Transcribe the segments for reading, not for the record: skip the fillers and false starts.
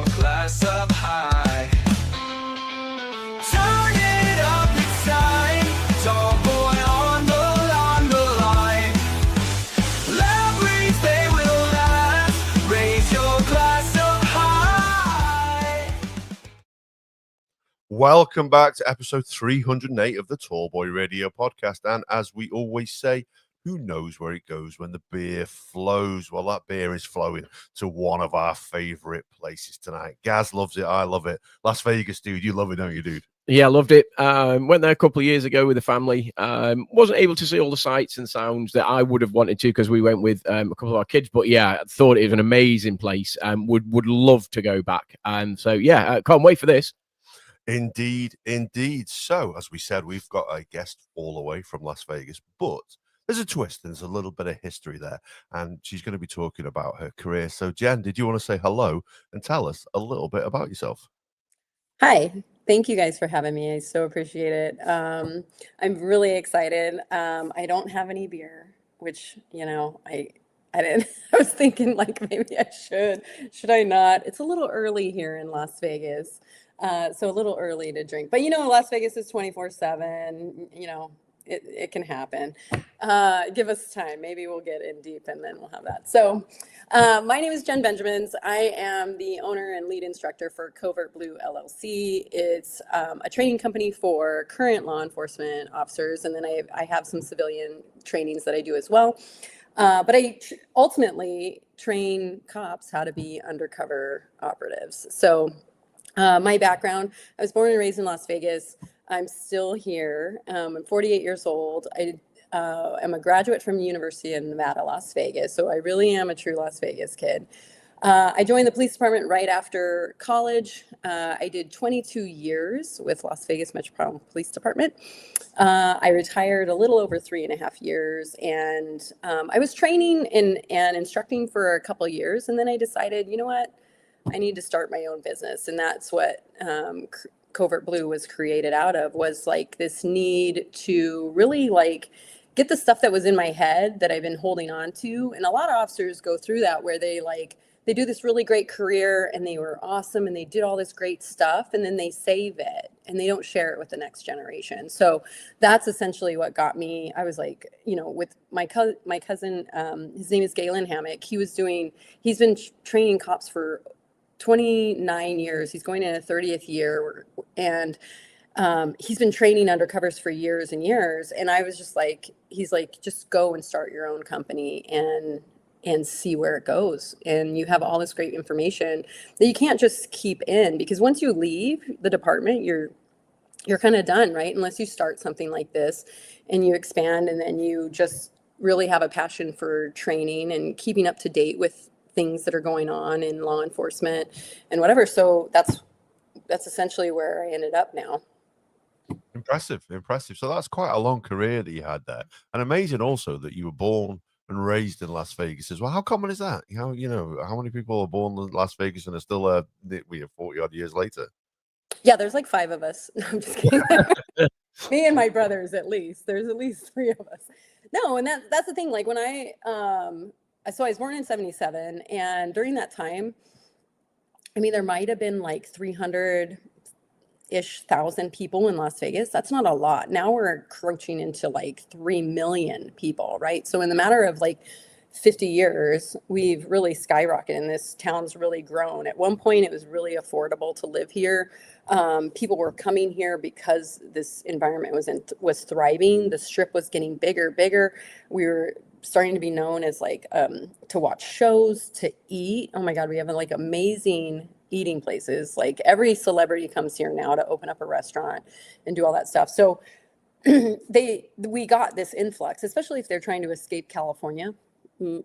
your glass up high. Turn it up, it's time. Tall boy on the line. Loud breeze, they will last. Raise your glass up high. Welcome back to episode 308 of the Tall Boy Radio podcast. And as we always say, who knows where it goes when the beer flows? Well, that beer is flowing to one of our favorite places tonight. Gaz loves it. I love it. Las Vegas, dude. You love it, don't you, dude? Yeah, I loved it. Went there a couple of years ago with the family. Wasn't able to see all the sights and sounds that I would have wanted to because we went with a couple of our kids. But yeah, I thought it was an amazing place and would love to go back. So yeah, can't wait for this. Indeed, indeed. So, as we said, we've got a guest all the way from Las Vegas, but there's a twist. There's a little bit of history there, and she's going to be talking about her career. So, Jen, did you want to say hello and tell us a little bit about yourself? Hi, thank you guys for having me. I so appreciate it. I'm really excited. I don't have any beer, which, I didn't. I was thinking like maybe I should. Should I not? It's a little early here in Las Vegas. So a little early to drink, but Las Vegas is 24/7, it can happen. Give us time. Maybe we'll get in deep and then we'll have that. So my name is Jen Benjamins. I am the owner and lead instructor for Covert Blue LLC. It's a training company for current law enforcement officers. And then I have some civilian trainings that I do as well. But I ultimately train cops how to be undercover operatives. So my background, I was born and raised in Las Vegas. I'm still here. I'm 48 years old. I am a graduate from the University of Nevada, Las Vegas. So I really am a true Las Vegas kid. I joined the police department right after college. I did 22 years with Las Vegas Metropolitan Police Department. I retired a little over 3.5 years, and I was training and instructing for a couple of years. And then I decided, you know what? I need to start my own business. And that's what Covert Blue was created out of, was like this need to really like get the stuff that was in my head that I've been holding on to. And a lot of officers go through that where they do this really great career and they were awesome and they did all this great stuff and then they save it and they don't share it with the next generation. So that's essentially what got me. I was like, with my cousin, his name is Galen Hammock. He's been training cops for 29 years. He's going in a 30th year, and he's been training undercovers for years and years. And I was just like, he's like, just go and start your own company and see where it goes. And you have all this great information that you can't just keep in, because once you leave the department, you're kind of done, right? Unless you start something like this and you expand, and then you just really have a passion for training and keeping up to date with things that are going on in law enforcement and whatever. So that's essentially where I ended up now. Impressive. So that's quite a long career that you had there, and amazing also that you were born and raised in Las Vegas as well. How common is that? How many people are born in Las Vegas and are still 40 odd years later? Yeah, there's like 5 of us. No, I'm just kidding. Me and my brothers, at least. There's at least 3 of us. No, and that's the thing. Like when I was born in 1977, and during that time, I mean, there might have been like 300-ish thousand people in Las Vegas. That's not a lot. Now we're encroaching into like 3 million people, right? So in the matter of like 50 years, we've really skyrocketed, and this town's really grown. At one point, it was really affordable to live here. People were coming here because this environment was thriving. The strip was getting bigger. We were starting to be known as like to watch shows, to eat. Oh my God, we have like amazing eating places. Like every celebrity comes here now to open up a restaurant and do all that stuff. So we got this influx, especially if they're trying to escape California. You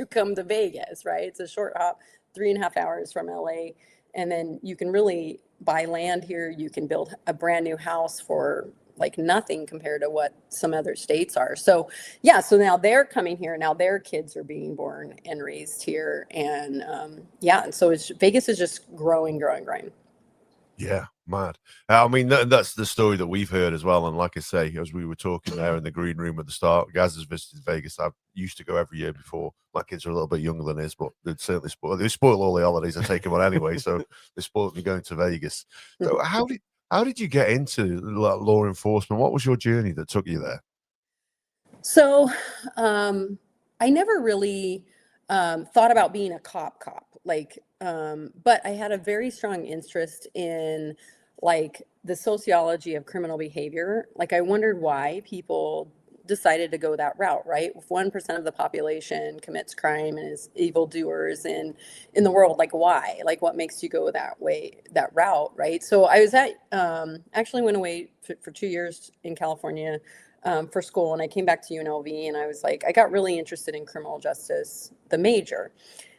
come to Vegas, right? It's a short hop, 3.5 hours from LA. And then you can really buy land here. You can build a brand new house for like nothing compared to what some other states are. So yeah, so now they're coming here. Now their kids are being born and raised here. And and so Vegas is just growing. Yeah, mad. I mean, that's the story that we've heard as well. And like I say, as we were talking there in the green room at the start, Gaz has visited Vegas. I used to go every year before. My kids are a little bit younger than his, but they'd certainly spoil all the holidays. I take them on anyway, so they spoiled me going to Vegas. So how did you get into law enforcement? What was your journey that took you there? So, I never really thought about being a cop, but I had a very strong interest in like the sociology of criminal behavior. Like, I wondered why people decided to go that route, right? If 1% of the population commits crime and is evildoers in the world, like why? Like, what makes you go that way, that route, right? So I was actually went away for 2 years in California for school, and I came back to UNLV, and I was like, I got really interested in criminal justice, the major.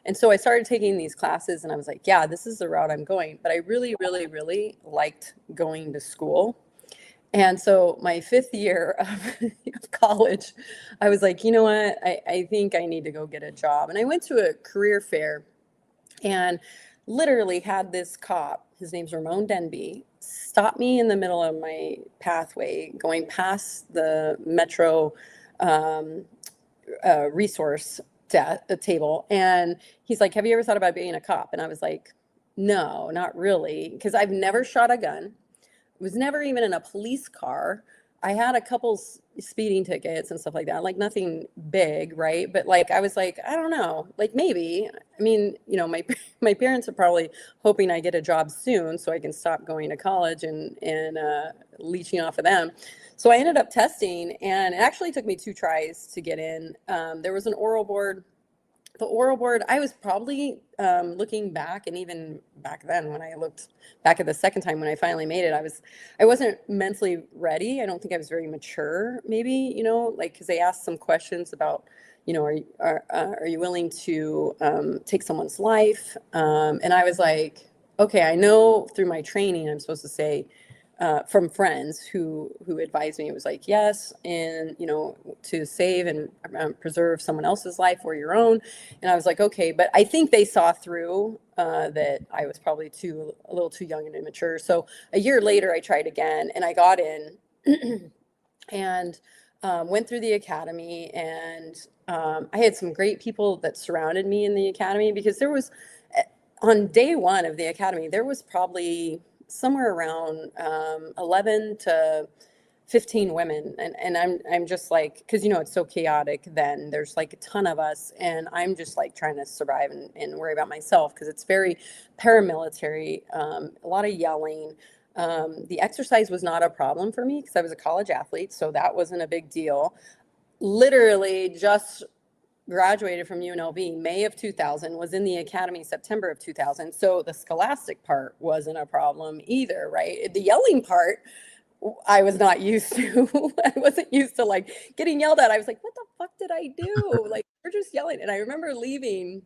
And so I started taking these classes, and I was like, yeah, this is the route I'm going. But I really, really, really liked going to school. And so my 5th year of college, I was like, you know what? I think I need to go get a job. And I went to a career fair and literally had this cop, his name's Ramon Denby, stop me in the middle of my pathway going past the Metro resource table. And he's like, have you ever thought about being a cop? And I was like, no, not really. Because I've never shot a gun, was never even in a police car. I had a couple speeding tickets and stuff like that, like nothing big, right? But like, I was like, I don't know, like maybe, I mean, you know, my parents are probably hoping I get a job soon so I can stop going to college and leeching off of them. So I ended up testing, and it actually took me 2 tries to get in. There was an oral board. The oral board, I was probably looking back, and even back then when I looked back at the second time when I finally made it, I wasn't mentally ready. I don't think I was very mature, maybe, you know, like, because they asked some questions about, you know, are you willing to take someone's life? And I was like, okay, I know through my training I'm supposed to say, from friends who advised me, it was like, yes, and you know, to save and preserve someone else's life or your own. And I was like, okay, but I think they saw through that I was probably a little too young and immature. So a year later I tried again, and I got in and went through the academy, and I had some great people that surrounded me in the academy, because there was, on day 1 of the academy, there was probably somewhere around 11 to 15 women. And I'm just like, because, you know, it's so chaotic then. There's like a ton of us, and I'm just like trying to survive and worry about myself, because it's very paramilitary, a lot of yelling. The exercise was not a problem for me because I was a college athlete, so that wasn't a big deal. Literally just graduated from UNLV May of 2000, was in the academy September of 2000. So the scholastic part wasn't a problem either, right? The yelling part, I was not used to. I wasn't used to like getting yelled at. I was like, what the fuck did I do? Like, we're just yelling. And I remember leaving,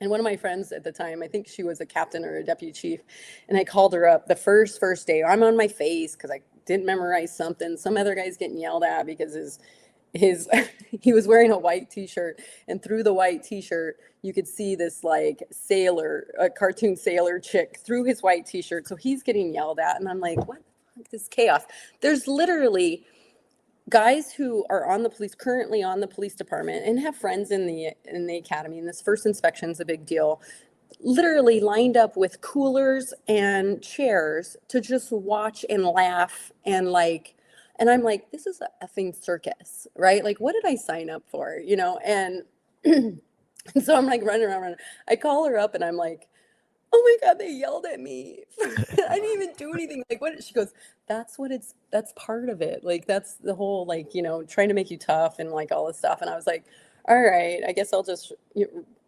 and one of my friends at the time, I think she was a captain or a deputy chief, and I called her up the first day. I'm on my face because I didn't memorize something. Some other guy's getting yelled at because he was wearing a white t-shirt, and through the white t-shirt you could see this like a cartoon sailor chick through his white t-shirt. So he's getting yelled at, and I'm like, what the fuck, this chaos. There's literally guys who are currently on the police department and have friends in the academy, and this first inspection is a big deal, literally lined up with coolers and chairs to just watch and laugh and like. And I'm like, this is a effing circus, right? Like, what did I sign up for, you know? And so I'm like running around. I call her up, and I'm like, oh my God, they yelled at me. I didn't even do anything. Like, what? She goes, that's part of it. Like, that's the whole, like, you know, trying to make you tough and like all this stuff. And I was like, all right, I guess I'll just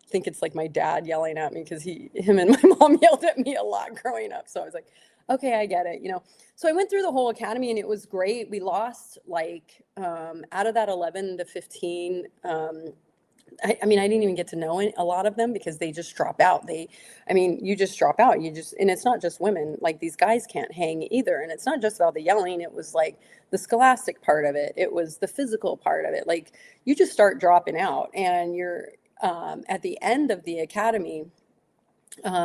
think it's like my dad yelling at me, because him and my mom yelled at me a lot growing up. So I was like, okay, I get it, you know. So I went through the whole academy, and it was great. We lost like out of that 11 to 15. I mean, I didn't even get to know a lot of them because they just drop out. You just drop out. And it's not just women. Like, these guys can't hang either. And it's not just about the yelling. It was like the scholastic part of it. It was the physical part of it. Like, you just start dropping out, and you're at the end of the academy.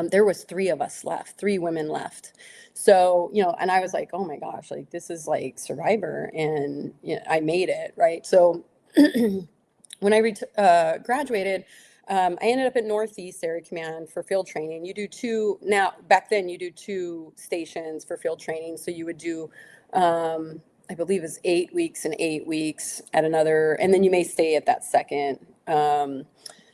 there was 3 of us left, 3 women left. So, and I was like, oh my gosh, like this is like Survivor, and I made it, right? So when I graduated, I ended up at Northeast Area Command for field training. You do 2 now. Back then, you do 2 stations for field training. So you would do, I believe, it was 8 weeks and 8 weeks at another, and then you may stay at that second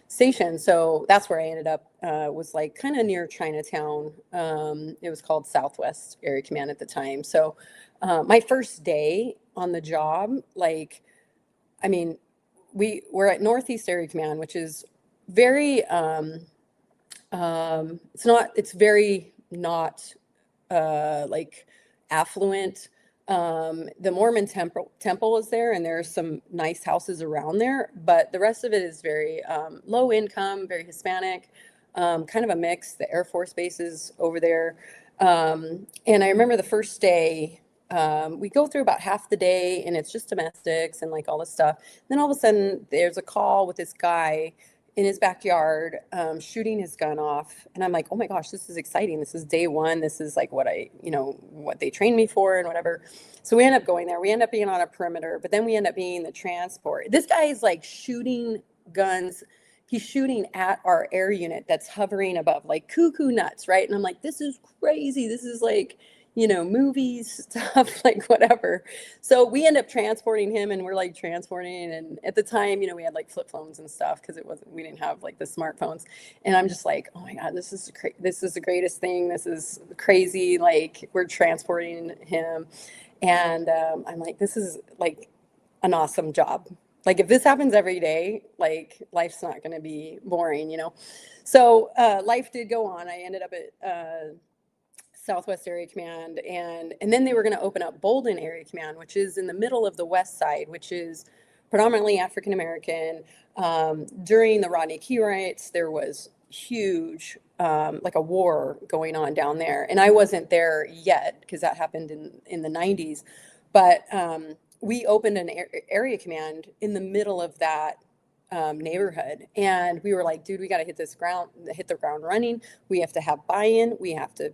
station. So that's where I ended up. Was like kind of near Chinatown. It was called Southwest Area Command at the time. So my first day on the job, like, I mean, we were at Northeast Area Command, which is very it's very not like affluent. The Mormon temple is there, and there's some nice houses around there, but the rest of it is very low income, very Hispanic, kind of a mix. The Air Force Base is over there. And I remember the first day, we go through about half the day, and it's just domestics and like all this stuff. Then all of a sudden there's a call with this guy in his backyard, shooting his gun off. And I'm like, oh my gosh, this is exciting. This is day 1. This is like what what they trained me for and whatever. So we end up going there. We end up being on a perimeter, but then we end up being the transport. This guy is like shooting guns. He's shooting at our air unit that's hovering above, like cuckoo nuts, right? And I'm like, this is crazy. This is like, movies stuff, like whatever. So we end up transporting him, and we're like transporting. And at the time, we had like flip phones and stuff, because we didn't have like the smartphones. And I'm just like, oh my God, this is the greatest thing. This is crazy. Like, we're transporting him. And I'm like, this is like an awesome job. Like, if this happens every day, like, life's not going to be boring, So life did go on. I ended up at Southwest Area Command, and then they were going to open up Bolden Area Command, which is in the middle of the West Side, which is predominantly African American. During the Rodney King riots, there was huge, like a war going on down there, and I wasn't there yet because that happened in the 90s. But we opened an area command in the middle of that neighborhood, and we were like, dude, we got to hit the ground running. We have to have buy-in. We have to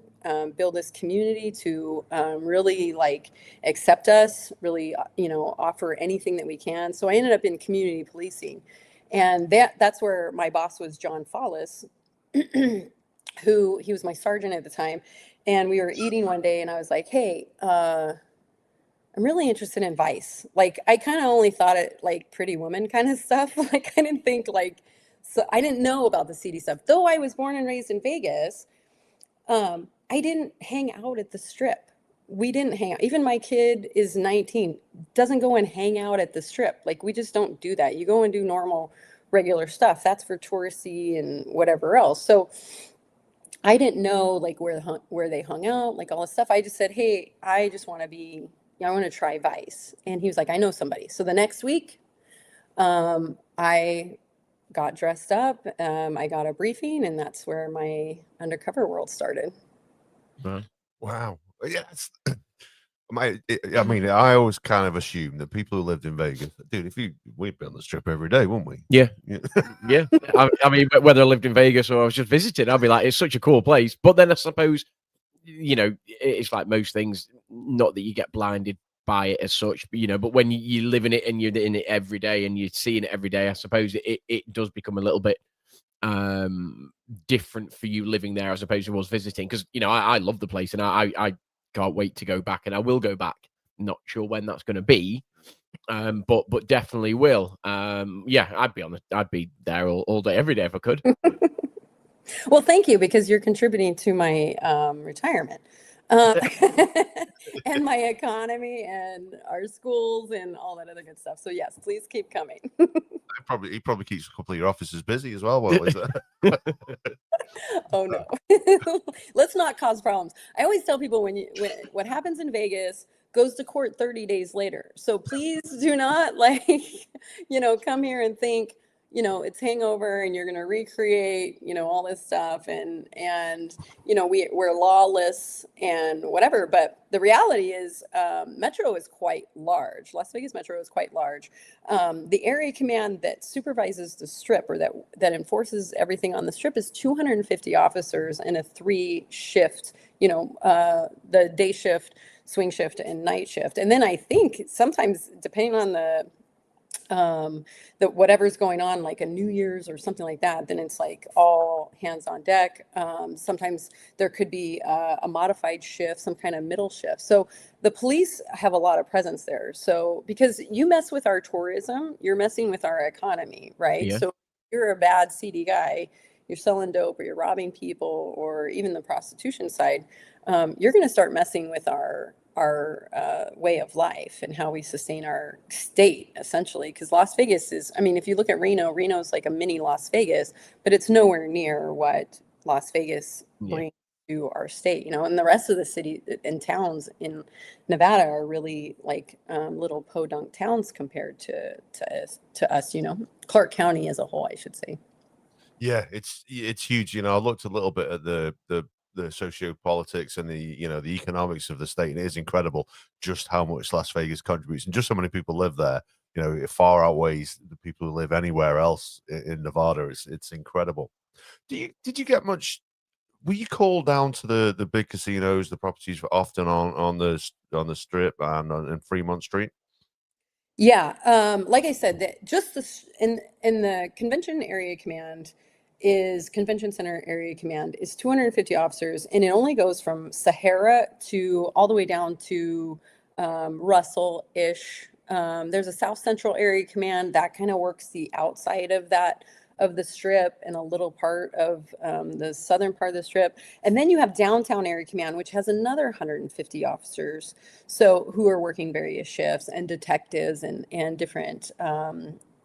build this community to really like accept us, really offer anything that we can. So I ended up in community policing, and that's where my boss was John Follis, who he was my sergeant at the time. And we were eating one day, and I was like, hey, I'm really interested in Vice. Like, I kind of only thought it like Pretty Woman kind of stuff. Like, I didn't think like, so I didn't know about the seedy stuff. Though I was born and raised in Vegas, I didn't hang out at the Strip. We didn't hang out. Even my kid is 19, doesn't go and hang out at the Strip. Like, we just don't do that. You go and do normal, regular stuff. That's for touristy and whatever else. So I didn't know like where they hung out, like all this stuff. I just said, hey, I just want to I want to try Vice. And he was like, I know somebody. So the next week, I got dressed up. I got a briefing, and that's where my undercover world started. Wow. Yeah. I mean, I always kind of assumed that people who lived in Vegas, dude, we'd be on the Strip every day, wouldn't we? Yeah. Yeah. I mean, whether I lived in Vegas or I was just visiting, I'd be like, it's such a cool place. But then I suppose, it's like most things, not that you get blinded by it as such, but when you live in it and you're in it every day and you're seeing it every day, I suppose it does become a little bit different for you living there as opposed to was visiting. Because, I love the place, and I can't wait to go back, and I will go back. Not sure when that's going to be, but definitely will. Yeah, I'd be there all day, every day if I could. Well, thank you, because you're contributing to my retirement and my economy and our schools and all that other good stuff. So yes, please keep coming. He probably keeps a couple of your offices busy as well. While he's there. Oh no, let's not cause problems. I always tell people when what happens in Vegas goes to court 30 days later. So please do not come here and think, you know, it's hangover and you're going to recreate, you know, all this stuff. And, you know, we're lawless and whatever. But the reality is, Metro is quite large. Las Vegas Metro is quite large. The area command that supervises the strip, or that enforces everything on the strip, is 250 officers in a 3-shift, you know, the day shift, swing shift, and night shift. And then I think sometimes, depending on the whatever's going on, like a New Year's or something like that, then it's like all hands on deck. Sometimes there could be a modified shift, some kind of middle shift. So the police have a lot of presence there. So because you mess with our tourism, you're messing with our economy, right? Yeah. So if you're a bad, seedy guy, you're selling dope, or you're robbing people, or even the prostitution side, you're going to start messing with our way of life and how we sustain our state, essentially. Because Las Vegas is, I mean, if you look at Reno's like a mini Las Vegas, but it's nowhere near what Las Vegas brings to our state, you know. And the rest of the city and towns in Nevada are really like little podunk towns compared to us, you know, Clark County as a whole, I should say. Yeah, it's huge. You know, I looked a little bit at the socio-politics and the, you know, the economics of the state, and it is incredible just how much Las Vegas contributes and just how many people live there. You know, it far outweighs the people who live anywhere else in Nevada. It's incredible. Did you get much? Were you called down to the big casinos, the properties often on the strip and in Fremont Street? Yeah, like I said, in the convention center area command is 250 officers, and it only goes from Sahara to all the way down to Russell-ish. There's a South Central area command that kind of works the outside of the strip and a little part of the southern part of the strip. And then you have downtown area command, which has another 150 officers, so who are working various shifts, and detectives and different,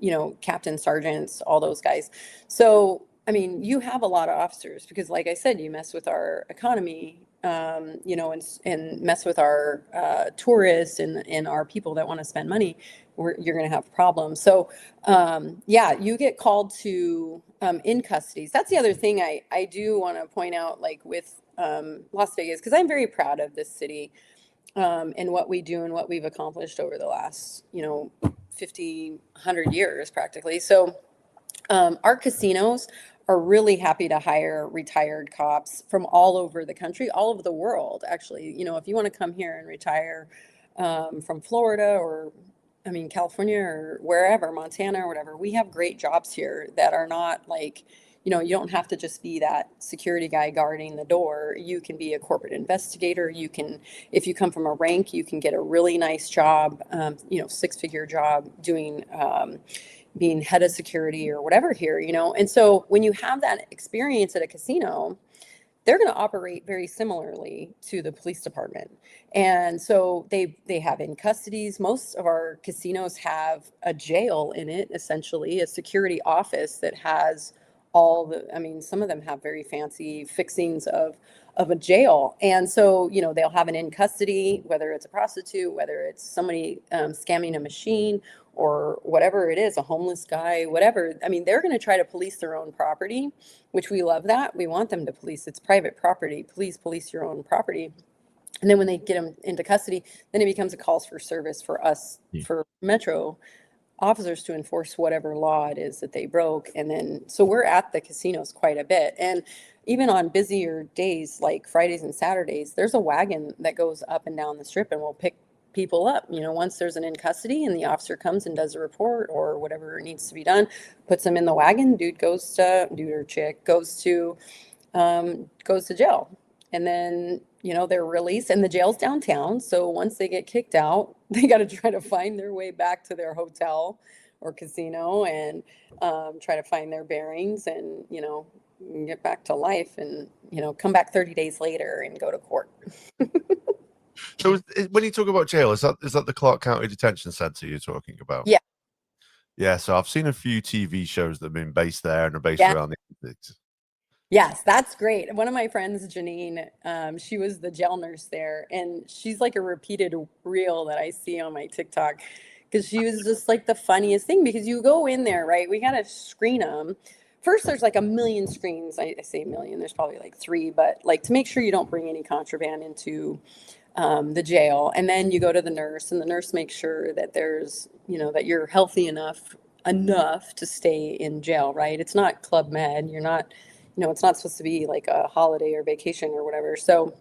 you know, captains, sergeants, all those guys. So, I mean, you have a lot of officers because, like I said, you mess with our economy, you know, and mess with our tourists and our people that want to spend money, you're going to have problems. So, yeah, you get called to in custodies. That's the other thing I do want to point out, like with Las Vegas, because I'm very proud of this city and what we do and what we've accomplished over the last, you know, 50, 100 years practically. So our casinos are really happy to hire retired cops from all over the country, all over the world, actually. You know, if you want to come here and retire from Florida, or, I mean, California, or wherever, Montana or whatever, we have great jobs here that are not like, you know, you don't have to just be that security guy guarding the door. You can be a corporate investigator. You can, if you come from a rank, you can get a really nice job, you know, 6-figure job doing being head of security or whatever here, you know. And so when you have that experience at a casino, they're going to operate very similarly to the police department. And so they have in custodies. Most of our casinos have a jail in it, essentially, a security office that has all the, I mean, some of them have very fancy fixings of a jail. And so, you know, they'll have an in custody, whether it's a prostitute, whether it's somebody scamming a machine, or whatever it is, a homeless guy, whatever. I mean, they're going to try to police their own property, which we love that. We want them to police. It's private property. Please police your own property. And then when they get them into custody, then it becomes a calls for service for us, for Metro officers, to enforce whatever law it is that they broke. And then, so we're at the casinos quite a bit. And even on busier days, like Fridays and Saturdays, there's a wagon that goes up and down the strip and will pick people up. You know, once there's an in custody and the officer comes and does a report or whatever needs to be done, puts them in the wagon, dude or chick goes to jail. And then, you know, they're released, and the jail's downtown. So once they get kicked out, they got to try to find their way back to their hotel or casino and try to find their bearings and, you know, get back to life and, you know, come back 30 days later and go to court. So when you talk about jail, is that the Clark County Detention Center you're talking about? Yeah. Yeah, so I've seen a few TV shows that have been based there and are based around the Olympics. Yes, that's great. One of my friends, Janine, she was the jail nurse there, and she's like a repeated reel that I see on my TikTok, because she was just like the funniest thing, because you go in there, right? We got to screen them. First, there's like a million screens. I say a million, there's probably like 3, but like to make sure you don't bring any contraband into the jail. And then you go to the nurse, and the nurse makes sure that there's, that you're healthy enough to stay in jail, right? It's not Club Med. You're not, it's not supposed to be like a holiday or vacation or whatever. So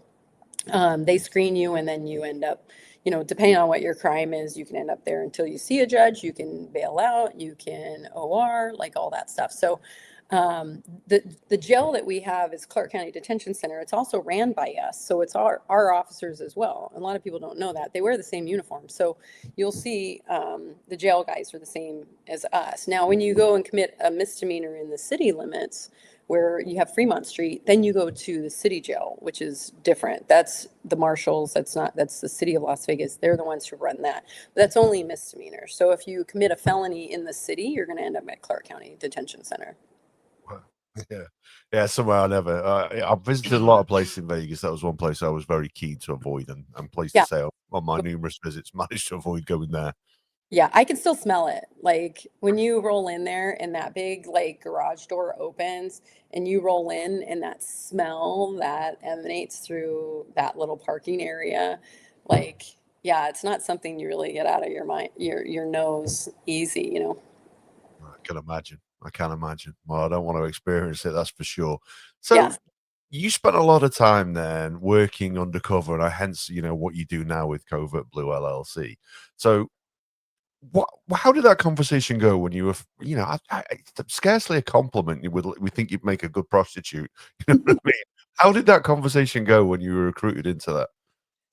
they screen you, and then you end up, depending on what your crime is, you can end up there until you see a judge. You can bail out, you can OR, like all that stuff. So the jail that we have is Clark County Detention Center. It's also ran by us, so it's our officers as well. A lot of people don't know that. They wear the same uniform, so you'll see the jail guys are the same as us. Now, when you go and commit a misdemeanor in the city limits, where you have Fremont Street, then you go to the city jail, which is different. That's the marshals. That's the city of Las Vegas. They're the ones who run that. But that's only misdemeanor. So if you commit a felony in the city, you're going to end up at Clark County Detention Center. Yeah. Somewhere I never. I've visited a lot of places in Vegas. That was one place I was very keen to avoid, and pleased to say on my numerous visits managed to avoid going there. Yeah, I can still smell it. Like when you roll in there and that big like garage door opens and you roll in, and that smell that emanates through that little parking area, like, yeah, it's not something you really get out of your mind, your nose easy, I can imagine. Well, I don't want to experience it, that's for sure. So you spent a lot of time then working undercover, and hence, what you do now with Covert Blue LLC. So how did that conversation go when you were, scarcely a compliment. We think you'd make a good prostitute. You know what I mean? How did that conversation go when you were recruited into that?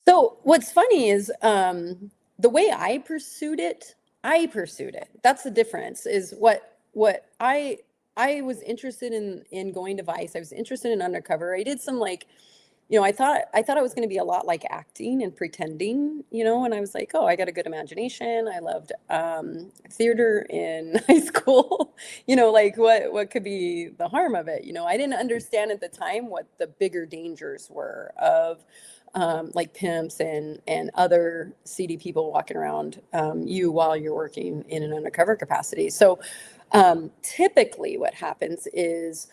So what's funny is the way I pursued it. That's the difference. Is what I was interested in going to Vice. I was interested in undercover. I did some like, I thought it was going to be a lot like acting and pretending, and I was like, oh, I got a good imagination. I loved theater in high school, like what could be the harm of it? I didn't understand at the time what the bigger dangers were of like pimps and other seedy people walking around you while you're working in an undercover capacity. So typically what happens is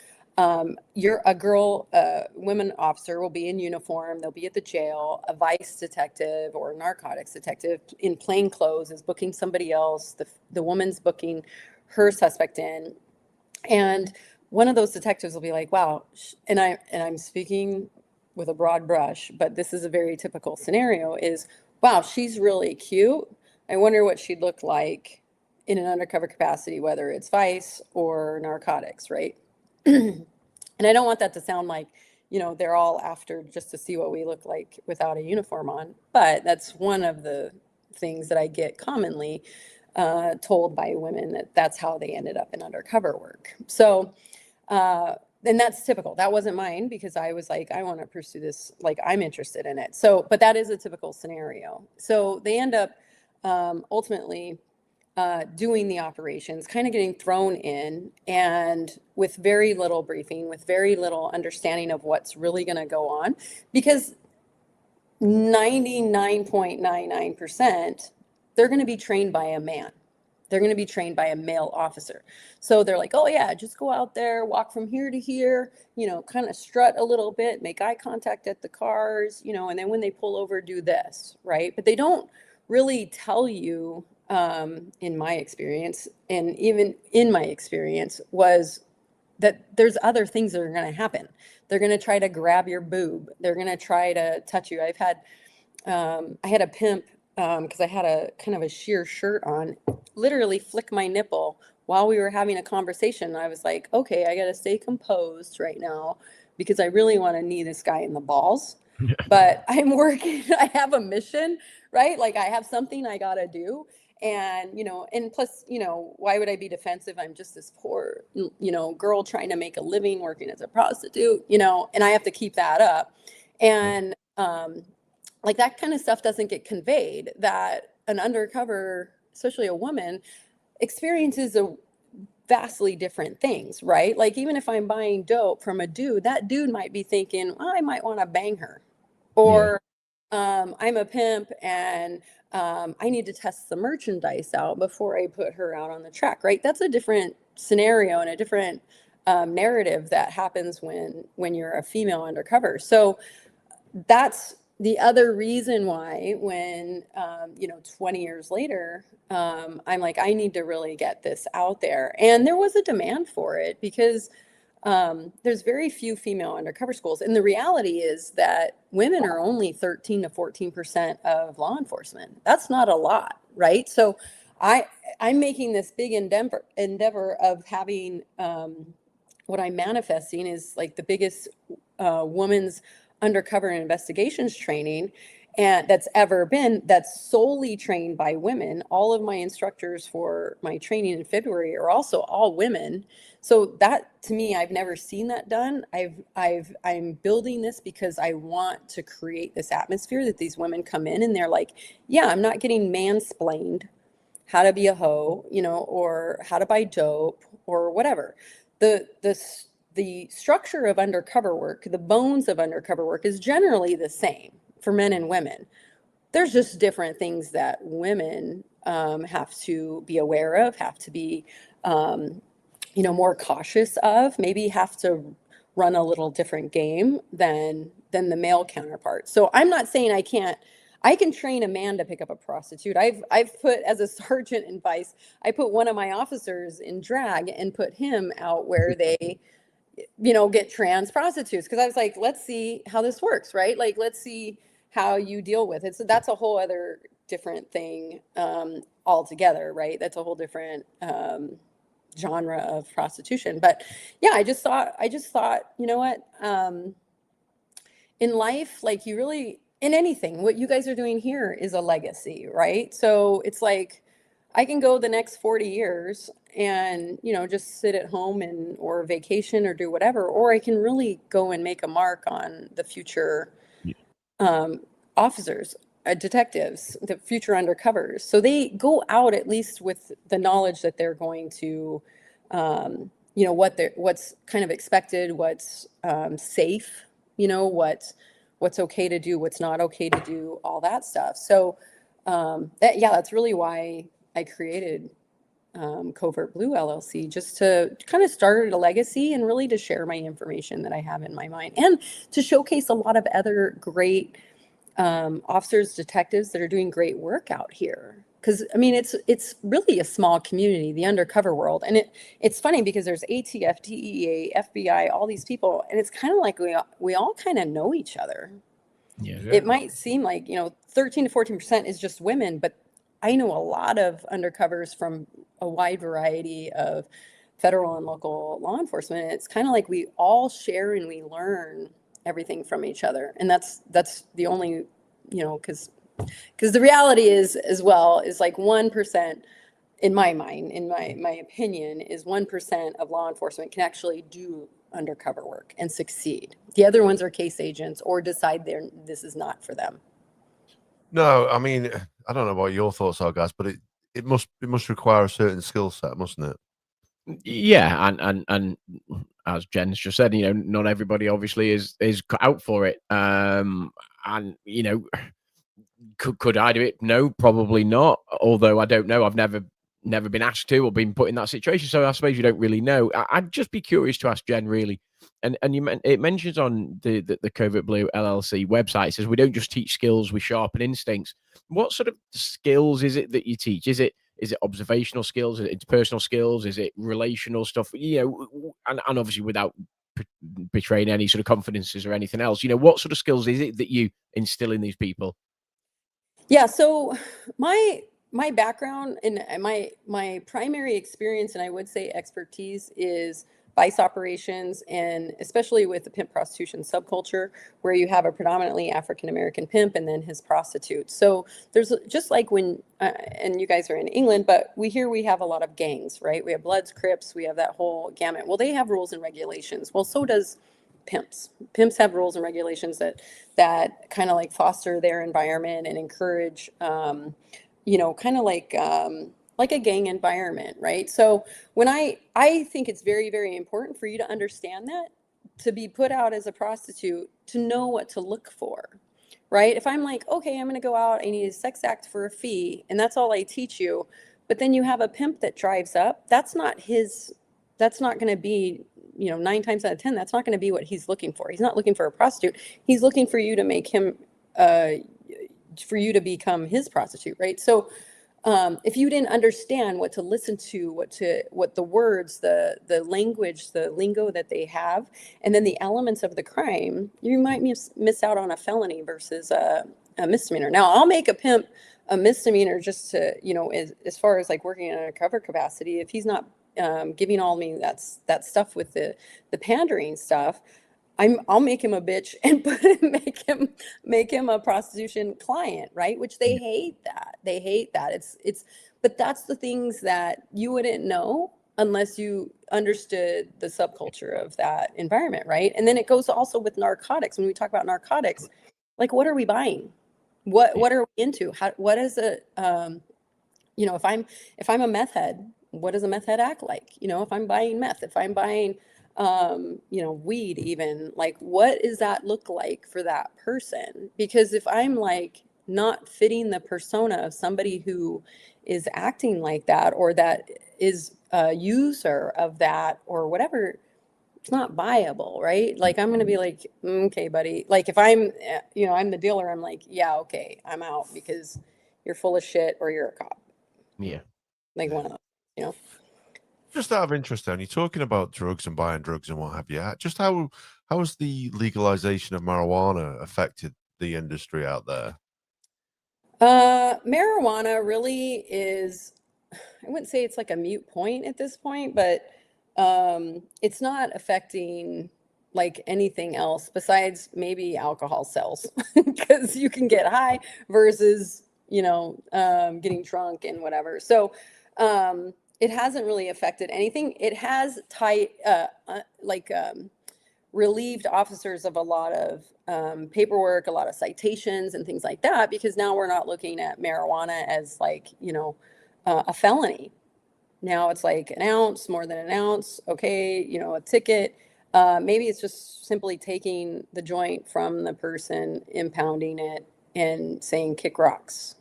you're a girl, women officer will be in uniform. They'll be at the jail. A vice detective or a narcotics detective in plain clothes is booking somebody else. The woman's booking her suspect in, and one of those detectives will be like, "Wow," and I'm speaking with a broad brush, but this is a very typical scenario. Is, "Wow, she's really cute. I wonder what she'd look like in an undercover capacity, whether it's vice or narcotics," right? And I don't want that to sound like, they're all after just to see what we look like without a uniform on. But that's one of the things that I get commonly told by women, that's how they ended up in undercover work. So, and that's typical. That wasn't mine, because I was like, I want to pursue this, like I'm interested in it. So, but that is a typical scenario. So they end up ultimately doing the operations, kind of getting thrown in, and with very little briefing, with very little understanding of what's really going to go on, because 99.99% they're going to be trained by a man. They're going to be trained by a male officer. So they're like, oh yeah, just go out there, walk from here to here, kind of strut a little bit, make eye contact at the cars, and then when they pull over, do this, right? But they don't really tell you, in my experience, and even in my experience, was that there's other things that are going to happen. They're going to try to grab your boob. They're going to try to touch you. I had a pimp, because I had a kind of a sheer shirt on, literally flick my nipple while we were having a conversation. I was like, okay, I got to stay composed right now, because I really want to knee this guy in the balls. But I'm working, I have a mission, right? Like I have something I got to do. And, and plus, why would I be defensive? I'm just this poor, girl trying to make a living working as a prostitute, and I have to keep that up. And like that kind of stuff doesn't get conveyed, that an undercover, especially a woman, experiences a vastly different things, right? Like even if I'm buying dope from a dude, that dude might be thinking, well, I might want to bang her, or I'm a pimp and I need to test the merchandise out before I put her out on the track, right? That's a different scenario and a different narrative that happens when you're a female undercover. So that's the other reason why when 20 years later, I'm like, I need to really get this out there. And there was a demand for it because there's very few female undercover schools. And the reality is that women are only 13 to 14% of law enforcement. That's not a lot, right? So I'm making this big endeavor of having what I'm manifesting is like the biggest women's undercover investigations training and that's ever been, that's solely trained by women. All of my instructors for my training in February are also all women. So that to me, I've never seen that done. I'm building this because I want to create this atmosphere that these women come in and they're like, yeah, I'm not getting mansplained how to be a hoe, or how to buy dope or whatever. The structure of undercover work, the bones of undercover work is generally the same for men and women. There's just different things that women have to be aware of, have to be, more cautious of, maybe have to run a little different game than the male counterpart. So I'm not saying I can train a man to pick up a prostitute. I've put, as a sergeant in Vice, I put one of my officers in drag and put him out where they get trans prostitutes. Cause I was like, let's see how this works, right? Like, let's see how you deal with it. So that's a whole other different thing altogether, right? That's a whole different genre of prostitution. But yeah, I just thought, you know what? In life, like you really, in anything, what you guys are doing here is a legacy, right? So it's like, I can go the next 40 years and, just sit at home or vacation or do whatever, or I can really go and make a mark on the future officers, detectives, the future undercovers. So they go out at least with the knowledge that they're going to, what's kind of expected, what's safe, what's okay to do, what's not okay to do, all that stuff. So that's really why I created Covert Blue LLC, just to kind of start a legacy and really to share my information that I have in my mind and to showcase a lot of other great officers, detectives that are doing great work out here. Because I mean, it's really a small community, the undercover world, and it's funny because there's ATF, DEA, FBI, all these people, and it's kind of like we all kind of know each other. Yeah. It might seem like 13 to 14% is just women, but I know a lot of undercovers from a wide variety of federal and local law enforcement. It's kind of like we all share and we learn everything from each other. And that's the only, because the reality is as well is like 1%, in my mind, in my opinion, is 1% of law enforcement can actually do undercover work and succeed. The other ones are case agents or decide this is not for them. No, I mean, I don't know what your thoughts are, guys, but it must require a certain skill set, mustn't it? Yeah, and as Jen's just said, not everybody obviously is cut out for it. And could I do it? No, probably not. Although I don't know, I've never been asked to or been put in that situation, so I suppose you don't really know. I'd just be curious to ask Jen, really. And it mentions on the Covert Blue LLC website, it says we don't just teach skills, we sharpen instincts. What sort of skills is it that you teach? Is it observational skills? Is it interpersonal skills? Is it relational stuff? And obviously without betraying any sort of confidences or anything else, what sort of skills is it that you instill in these people? Yeah, so my background and my primary experience, and I would say expertise, is vice operations, and especially with the pimp prostitution subculture, where you have a predominantly African-American pimp and then his prostitute. So there's just like when, and you guys are in England, but we have a lot of gangs, right? We have Bloods, Crips, we have that whole gamut. Well, they have rules and regulations. Well, so does pimps. Pimps have rules and regulations that kind of like foster their environment and encourage, kind of like a gang environment, right? So when I think it's very, very important for you to understand that, to be put out as a prostitute, to know what to look for, right? If I'm like, okay, I'm going to go out, I need a sex act for a fee, and that's all I teach you. But then you have a pimp that drives up. That's not going to be, 9 times out of 10, that's not going to be what he's looking for. He's not looking for a prostitute. He's looking for you to make him, for you to become his prostitute, right? So if you didn't understand what to listen to, what the words, the language, the lingo that they have, and then the elements of the crime, you might miss out on a felony versus a misdemeanor. Now, I'll make a pimp a misdemeanor just to, as far as like working in an undercover capacity, if he's not giving all me that stuff with the pandering stuff, I'll make him a bitch and make him a prostitution client, right? Which they hate that. They hate that. But that's the things that you wouldn't know unless you understood the subculture of that environment, right? And then it goes also with narcotics. When we talk about narcotics, like, what are we buying? What are we into? What is it? If I'm a meth head, what does a meth head act like? If I'm buying meth, if I'm buying weed, even, like, what does that look like for that person? Because if I'm like not fitting the persona of somebody who is acting like that, or that is a user of that or whatever, it's not viable, right? Like, I'm going to be like, okay, buddy. Like, if I'm, I'm the dealer, I'm like, yeah, okay, I'm out because you're full of shit or you're a cop. Yeah. Like, one of those, Just out of interest, then, you're talking about drugs and buying drugs and what have you. Just how has the legalization of marijuana affected the industry out there? Marijuana really is, I wouldn't say it's like a moot point at this point, but it's not affecting like anything else besides maybe alcohol sales, because you can get high versus, getting drunk and whatever. So it hasn't really affected anything. It has relieved officers of a lot of paperwork, a lot of citations and things like that, because now we're not looking at marijuana as like, a felony. Now it's like an ounce, more than an ounce. Okay, a ticket. Maybe it's just simply taking the joint from the person, impounding it, and saying kick rocks.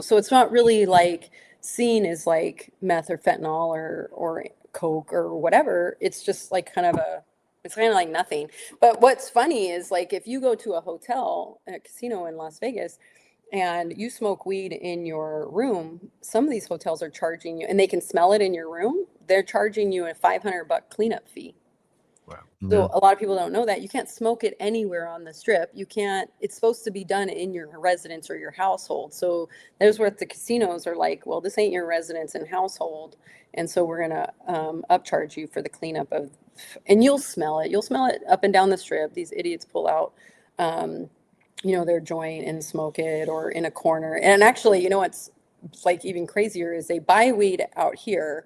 So it's not really like seen as like meth or fentanyl or coke or whatever. It's just like it's kind of like nothing. But what's funny is, like, if you go to a hotel, a casino in Las Vegas, and you smoke weed in your room, some of these hotels are charging you, and they can smell it in your room. They're charging you a $500 cleanup fee. Wow. So a lot of people don't know that. You can't smoke it anywhere on the strip. You can't, it's supposed to be done in your residence or your household. So there's where the casinos are like, well, this ain't your residence and household. And so we're going to upcharge you for the cleanup of, and you'll smell it. You'll smell it up and down the strip. These idiots pull out, their joint and smoke it, or in a corner. And actually, what's like even crazier is they buy weed out here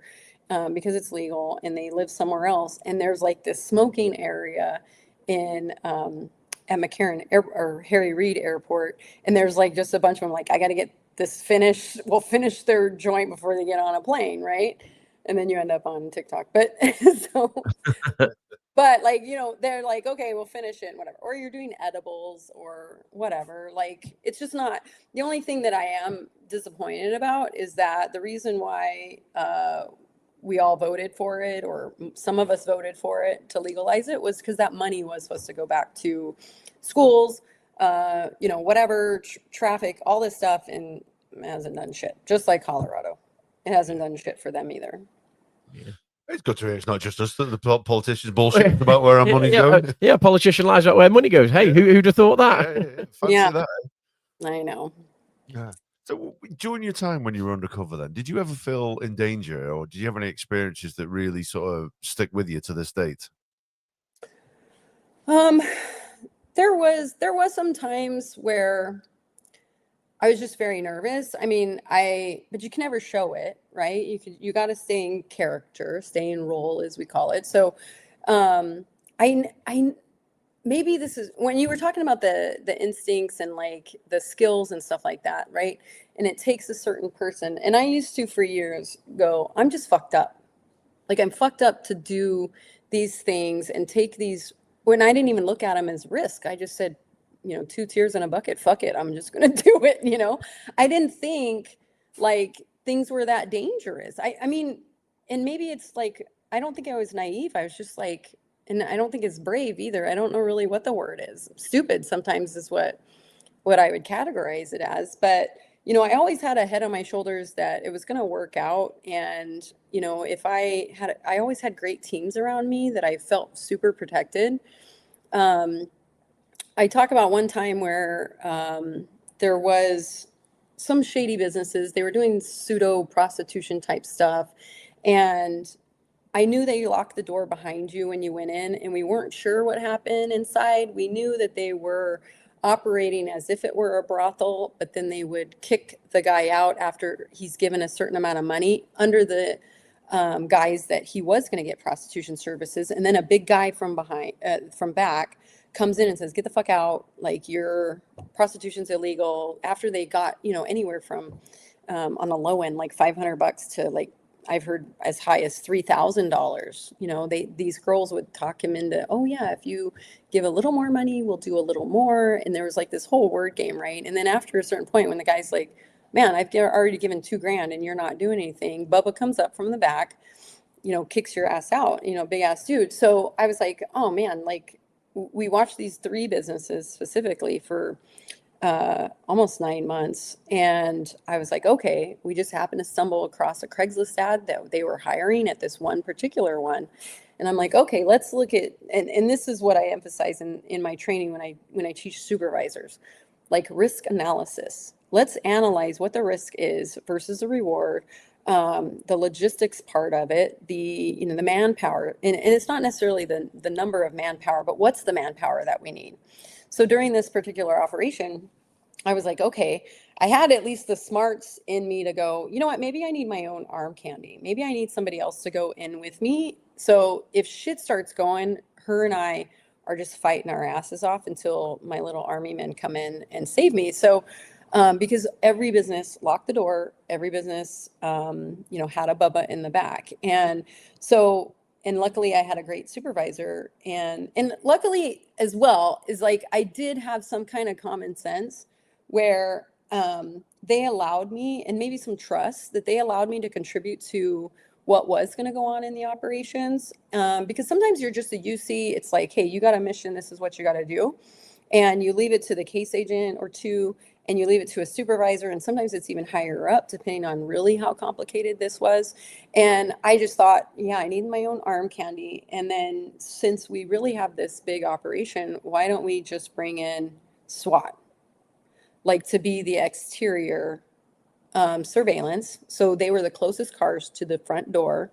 because it's legal, and they live somewhere else. And there's like this smoking area in at McCarran or Harry Reid Airport, and there's like just a bunch of them. Like, I got to get this finished. We'll finish their joint before they get on a plane, right? And then you end up on TikTok. But so, but like, they're like, okay, we'll finish it and whatever. Or you're doing edibles or whatever. Like, it's just not. The only thing that I am disappointed about is that the reason why we all voted for it, or some of us voted for it to legalize it, was because that money was supposed to go back to schools, whatever, traffic, all this stuff, and it hasn't done shit. Just like Colorado, it hasn't done shit for them either. Yeah. It's good to hear it's not just us that the politicians bullshit about where our money's going. Yeah, politician lies about where money goes. Hey, who'd have thought that? Fancy that. I know. Yeah. So during your time when you were undercover, then, did you ever feel in danger, or did you have any experiences that really sort of stick with you to this date? There was some times where I was just very nervous. I mean, but you can never show it, right? You got to stay in character, stay in role, as we call it. So, maybe this is when you were talking about the instincts and like the skills and stuff like that, right? And it takes a certain person. And I used to, for years, go, I'm just fucked up. Like, I'm fucked up to do these things and take these, when I didn't even look at them as risk. I just said, 2 tears in a bucket. Fuck it. I'm just going to do it. I didn't think like things were that dangerous. I mean, and maybe it's like, I don't think I was naive. I was just like, and I don't think it's brave either. I don't know really what the word is. Stupid sometimes is what I would categorize it as. But, I always had a head on my shoulders that it was going to work out. And, if I always had great teams around me that I felt super protected. I talk about one time where there was some shady businesses. They were doing pseudo prostitution type stuff. And I knew they locked the door behind you when you went in, and we weren't sure what happened inside. We knew that they were operating as if it were a brothel, but then they would kick the guy out after he's given a certain amount of money under the guise that he was going to get prostitution services. And then a big guy from back comes in and says, get the fuck out. Like, your prostitution's illegal. After they got, anywhere from on the low end, like $500 to like, I've heard as high as $3,000. These girls would talk him into, oh yeah, if you give a little more money, we'll do a little more. And there was like this whole word game, right? And then after a certain point, when the guy's like, man, I've already given $2,000 and you're not doing anything, Bubba comes up from the back, kicks your ass out, big ass dude. So I was like, oh man, like we watched these 3 businesses specifically for almost 9 months. And I was like, okay, we just happened to stumble across a Craigslist ad that they were hiring at this one particular one. And I'm like, okay, let's look at, and this is what I emphasize in my training when I teach supervisors, like risk analysis. Let's analyze what the risk is versus the reward, the logistics part of it, the manpower. And it's not necessarily the number of manpower, but what's the manpower that we need? So during this particular operation, I was like, okay, I had at least the smarts in me to go, you know what, maybe I need my own arm candy. Maybe I need somebody else to go in with me. So if shit starts going, her and I are just fighting our asses off until my little army men come in and save me. So because every business locked the door, every business, had a Bubba in the back. And so, and luckily I had a great supervisor, and luckily as well is like, I did have some kind of common sense where they allowed me, and maybe some trust, that they allowed me to contribute to what was going to go on in the operations. Because sometimes you're just a UC, it's like, hey, you got a mission, this is what you got to do. And you leave it to the case agent or two, and you leave it to a supervisor, and sometimes it's even higher up, depending on really how complicated this was. And I just thought, yeah, I need my own arm candy. And then since we really have this big operation, why don't we just bring in SWAT, like to be the exterior surveillance. So they were the closest cars to the front door,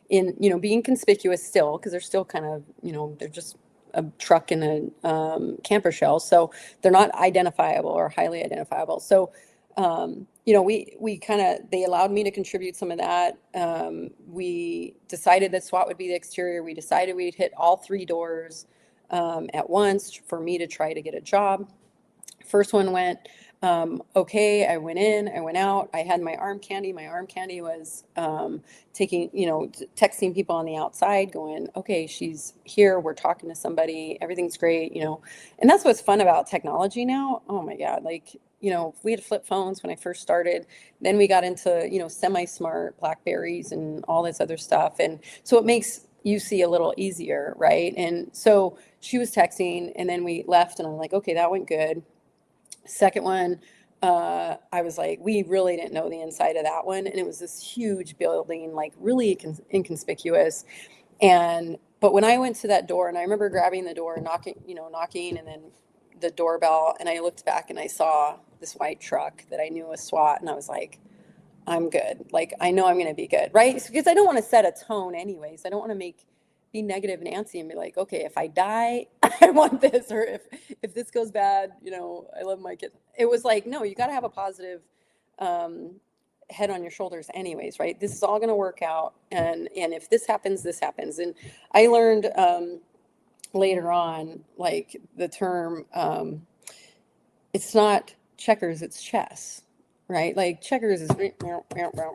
in, being conspicuous still, because they're still kind of, they're just a truck and a camper shell. So they're not identifiable or highly identifiable. So, we kind of, they allowed me to contribute some of that. We decided that SWAT would be the exterior. We decided we'd hit all 3 doors at once for me to try to get a job. First one went okay. I went in, I went out, I had my arm candy. My arm candy was texting people on the outside going, okay, she's here, we're talking to somebody, everything's great, and that's what's fun about technology now. Oh my God. Like, we had flip phones when I first started, then we got into, semi-smart Blackberries and all this other stuff. And so it makes UC a little easier. Right. And so she was texting, and then we left, and I'm like, okay, that went good. Second one, I was like, we really didn't know the inside of that one. And it was this huge building, like really inconspicuous. But when I went to that door, and I remember grabbing the door, knocking, and then the doorbell, and I looked back and I saw this white truck that I knew was SWAT. And I was like, I'm good. Like, I know I'm going to be good. Right. Because I don't want to set a tone anyways. I don't want to be negative Nancy and be like, okay, if I die, I want this, or if this goes bad, I love my kids. It was like, no, you got to have a positive head on your shoulders anyways, right? This is all going to work out. And if this happens, this happens. And I learned later on, like the term, it's not checkers, it's chess, right? Like checkers is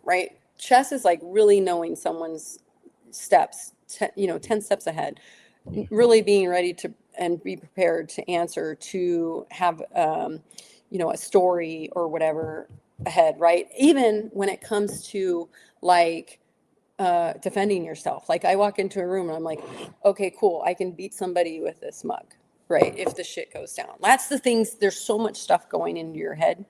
right. Chess is like really knowing someone's steps, 10 steps ahead, really being ready and be prepared to answer, to have, you know, a story or whatever ahead, right? Even when it comes to like defending yourself. Like I walk into a room and I'm like, okay, cool, I can beat somebody with this mug, right? If the shit goes down. That's the things, there's so much stuff going into your head.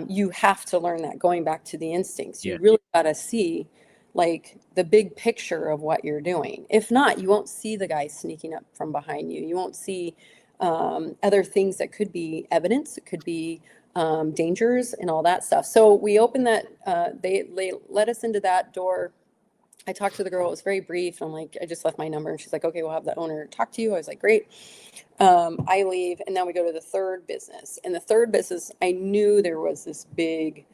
You have to learn that, going back to the instincts. You Yeah. really got to see like the big picture of what you're doing. If not, you won't see the guy sneaking up from behind you. You won't see other things that could be evidence. It could be dangers and all that stuff. So we opened that, they let us into that door. I talked to the girl. It was very brief. I'm like, I just left my number. And she's like, okay, we'll have the owner talk to you. I was like, great. I leave. And now we go to the third business. And the third business, I knew there was this big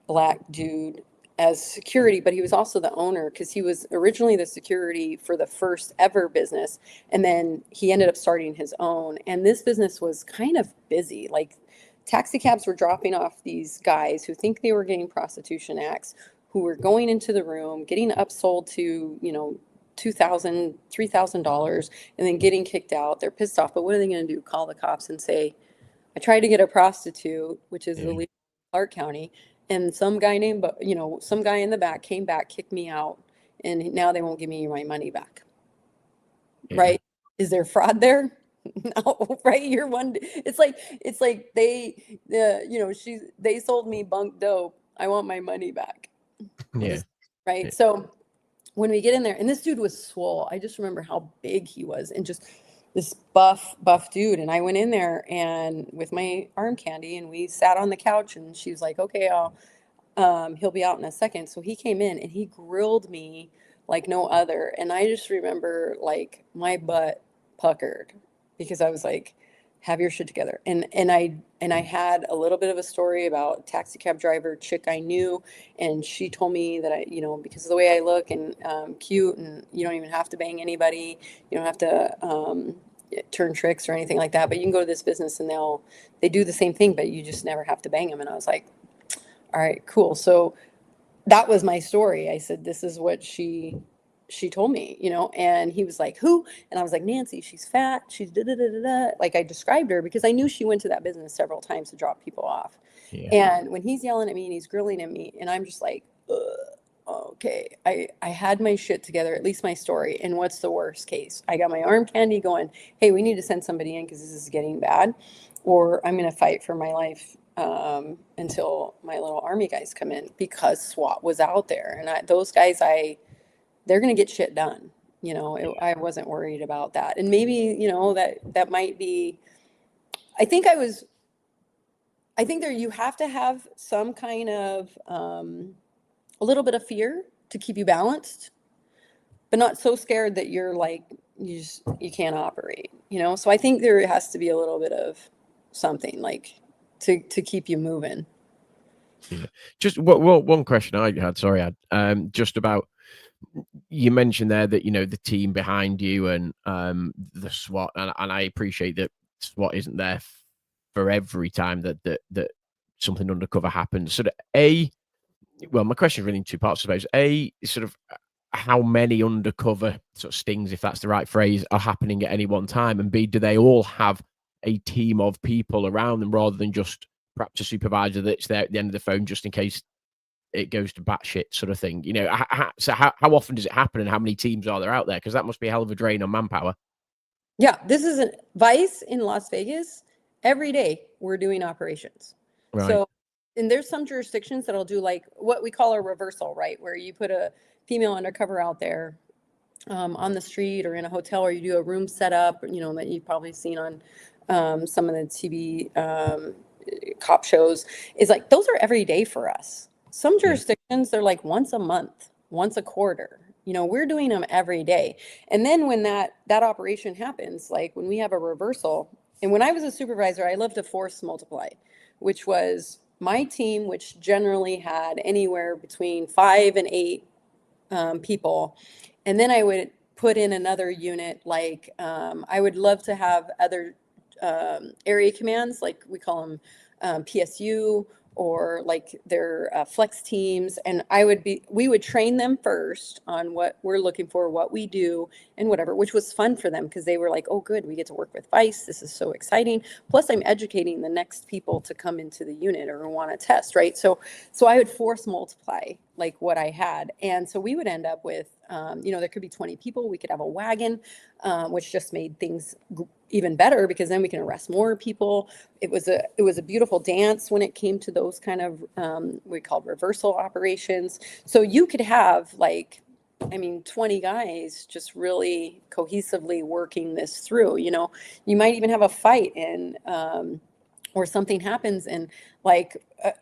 black dude as security, but he was also the owner, because he was originally the security for the first ever business. And then he ended up starting his own. And this business was kind of busy. Like taxi cabs were dropping off these guys who think they were getting prostitution acts, who were going into the room, getting upsold to, you know, $2,000, $3,000, and then getting kicked out. They're pissed off, but what are they going to do? Call the cops and say, I tried to get a prostitute, which is illegal in Clark County, and some guy named, you know, some guy in the back came back, kicked me out, and now they won't give me my money back. Yeah. Right? Is there fraud there? No, right? You're one. It's like they, you know, they sold me bunk dope. I want my money back. Yeah. Right. Yeah. So when we get in there, and this dude was swole, I just remember how big he was, and just this buff dude. And I went in there and with my arm candy, and we sat on the couch, and she was like, okay, he'll be out in a second. So he came in and he grilled me like no other. And I just remember like my butt puckered, because I was like, have your shit together. And I had a little bit of a story about taxi cab driver chick I knew, and she told me that I, you know, because of the way I look and cute, and you don't even have to bang anybody, you don't have to turn tricks or anything like that, but you can go to this business and they do the same thing, but you just never have to bang them. And I was like, all right, cool. So that was my story. I said, this is what she told me, you know. And he was like, who? And I was like, Nancy, she's fat, she's da da da da da. Like I described her, because I knew she went to that business several times to drop people off. Yeah. And when he's yelling at me and he's grilling at me, and I'm just like, okay, I had my shit together, at least my story. And what's the worst case? I got my arm candy going, hey, we need to send somebody in because this is getting bad, or I'm going to fight for my life until my little army guys come in, because SWAT was out there. And those guys, they're going to get shit done. You know, I wasn't worried about that. And maybe, you know, that might be, I think there, you have to have some kind of, a little bit of fear to keep you balanced, but not so scared that you're like, you can't operate, you know? So I think there has to be a little bit of something like to keep you moving. Yeah. Just one question I had, sorry, just about, you mentioned there that, you know, the team behind you and the SWAT, and I appreciate that SWAT isn't there for every time that something undercover happens. Sort of well, my question is really in two parts, I suppose. Sort of how many undercover sort of stings, if that's the right phrase, are happening at any one time, and B, do they all have a team of people around them rather than just perhaps a supervisor that's there at the end of the phone just in case it goes to batshit sort of thing, you know? So how often does it happen, and how many teams are there out there? Because that must be a hell of a drain on manpower. Yeah, this is Vice in Las Vegas. Every day we're doing operations. Right. So, and there's some jurisdictions that'll do like what we call a reversal, right? Where you put a female undercover out there on the street or in a hotel, or you do a room setup, you know, that you've probably seen on some of the TV cop shows. Is like, those are every day for us. Some jurisdictions, they're like once a month, once a quarter. You know, we're doing them every day. And then when that operation happens, like when we have a reversal, and when I was a supervisor, I lived a force multiply, which was my team, which generally had anywhere between 5 and 8 people. And then I would put in another unit, like I would love to have other area commands, like we call them PSU, or like their flex teams, and we would train them first on what we're looking for, what we do, and whatever, which was fun for them because they were like, oh good, we get to work with Vice, this is so exciting. Plus I'm educating the next people to come into the unit or want to test, right? So I would force multiply like what I had, and so we would end up with there could be 20 people, we could have a wagon, which just made things even better because then we can arrest more people. It was a beautiful dance when it came to those kind of we called reversal operations. So you could have 20 guys just really cohesively working this through. You might even have a fight and or something happens and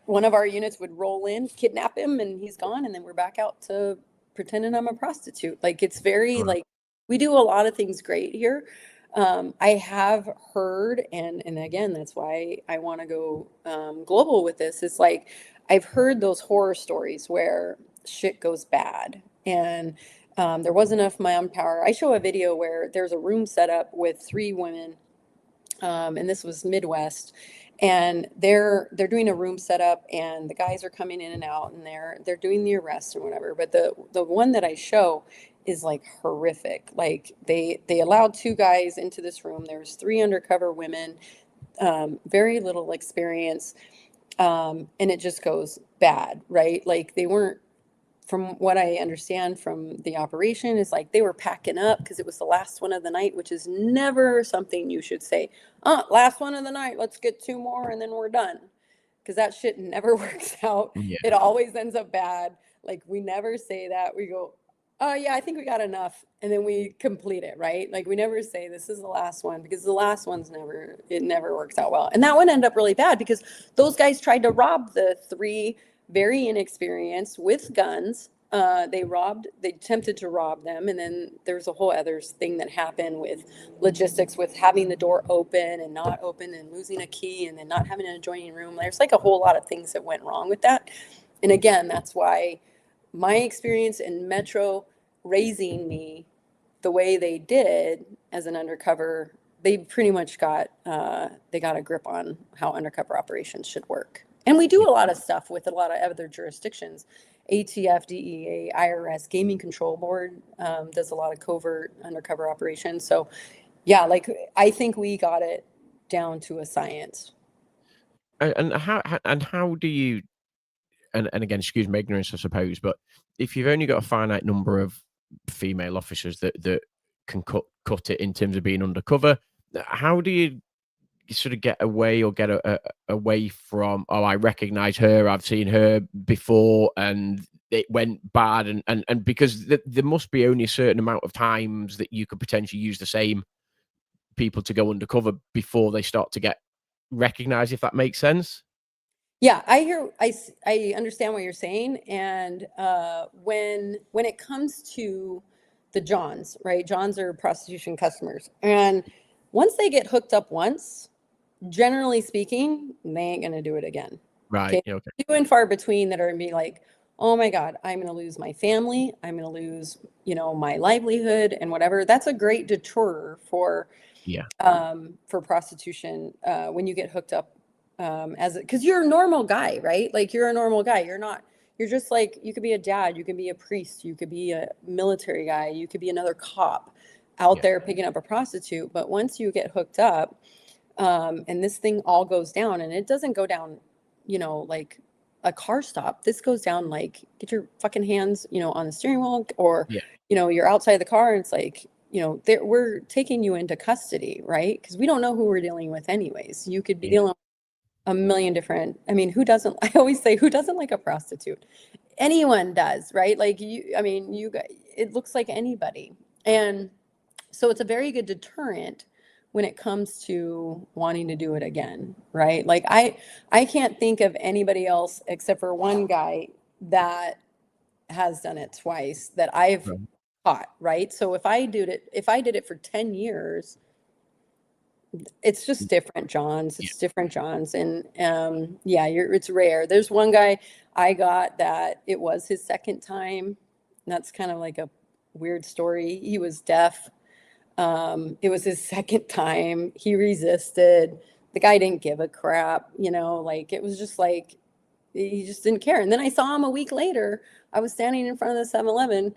one of our units would roll in, kidnap him, and he's gone, and then we're back out to pretending I'm a prostitute. It's very we do a lot of things great here. I have heard, and again, that's why I want to go global with this. It's I've heard those horror stories where shit goes bad and there wasn't enough manpower. I show a video where there's a room set up with 3 women, and this was Midwest, and they're doing a room setup, and the guys are coming in and out, and they're doing the arrest or whatever. But the one that I show is horrific. They allowed 2 guys into this room. There's 3 undercover women, very little experience, and it just goes bad, right? They weren't, from what I understand from the operation, is they were packing up because it was the last one of the night, which is never something you should say. Last one of the night, let's get 2 more and then we're done. Because that shit never works out. Yeah. It always ends up bad. We never say that. We go, oh yeah, I think we got enough. And then we complete it, right? We never say this is the last one, because the last one's never works out well. And that one ended up really bad because those guys tried to rob the 3 very inexperienced with guns. They attempted to rob them. And then there's a whole other thing that happened with logistics, with having the door open and not open and losing a key and then not having an adjoining room. There's a whole lot of things that went wrong with that. And again, that's why my experience in Metro raising me the way they did as an undercover, they pretty much got a grip on how undercover operations should work. And we do a lot of stuff with a lot of other jurisdictions. ATF, DEA, IRS, Gaming Control Board does a lot of covert undercover operations. So yeah, I think we got it down to a science. And how do you, and again, excuse my ignorance, I suppose, but if you've only got a finite number of female officers that can cut it in terms of being undercover, how do you sort of get away or get away from, I recognize her, I've seen her before and it went bad, and because there must be only a certain amount of times that you could potentially use the same people to go undercover before they start to get recognized, if that makes sense? Yeah, I understand what you're saying. And when it comes to the Johns, right? Johns are prostitution customers. And once they get hooked up once, generally speaking, they ain't going to do it again. Right. Okay. Few and far between that are going to be oh my God, I'm going to lose my family. I'm going to lose, my livelihood and whatever. That's a great deterrent for prostitution when you get hooked up because you're a normal guy, right? You're a normal guy. You're just you could be a dad, you could be a priest, you could be a military guy, you could be another cop out there picking up a prostitute. But once you get hooked up, and this thing all goes down, and it doesn't go down, like a car stop. This goes down get your fucking hands, on the steering wheel, or, you're outside the car and it's we're taking you into custody, right? Because we don't know who we're dealing with anyways. You could be dealing with a million different, I always say, who doesn't like a prostitute? Anyone does, right? It looks like anybody. And so it's a very good deterrent when it comes to wanting to do it again, right? I can't think of anybody else except for one guy that has done it twice that I've caught, right? So if I did it for 10 years, it's just different Johns. It's different Johns. And it's rare. There's one guy I got that it was his second time. And that's kind of a weird story. He was deaf. It was his second time. He resisted. The guy didn't give a crap, it was just He just didn't care. And then I saw him a week later. I was standing in front of the 7-Eleven,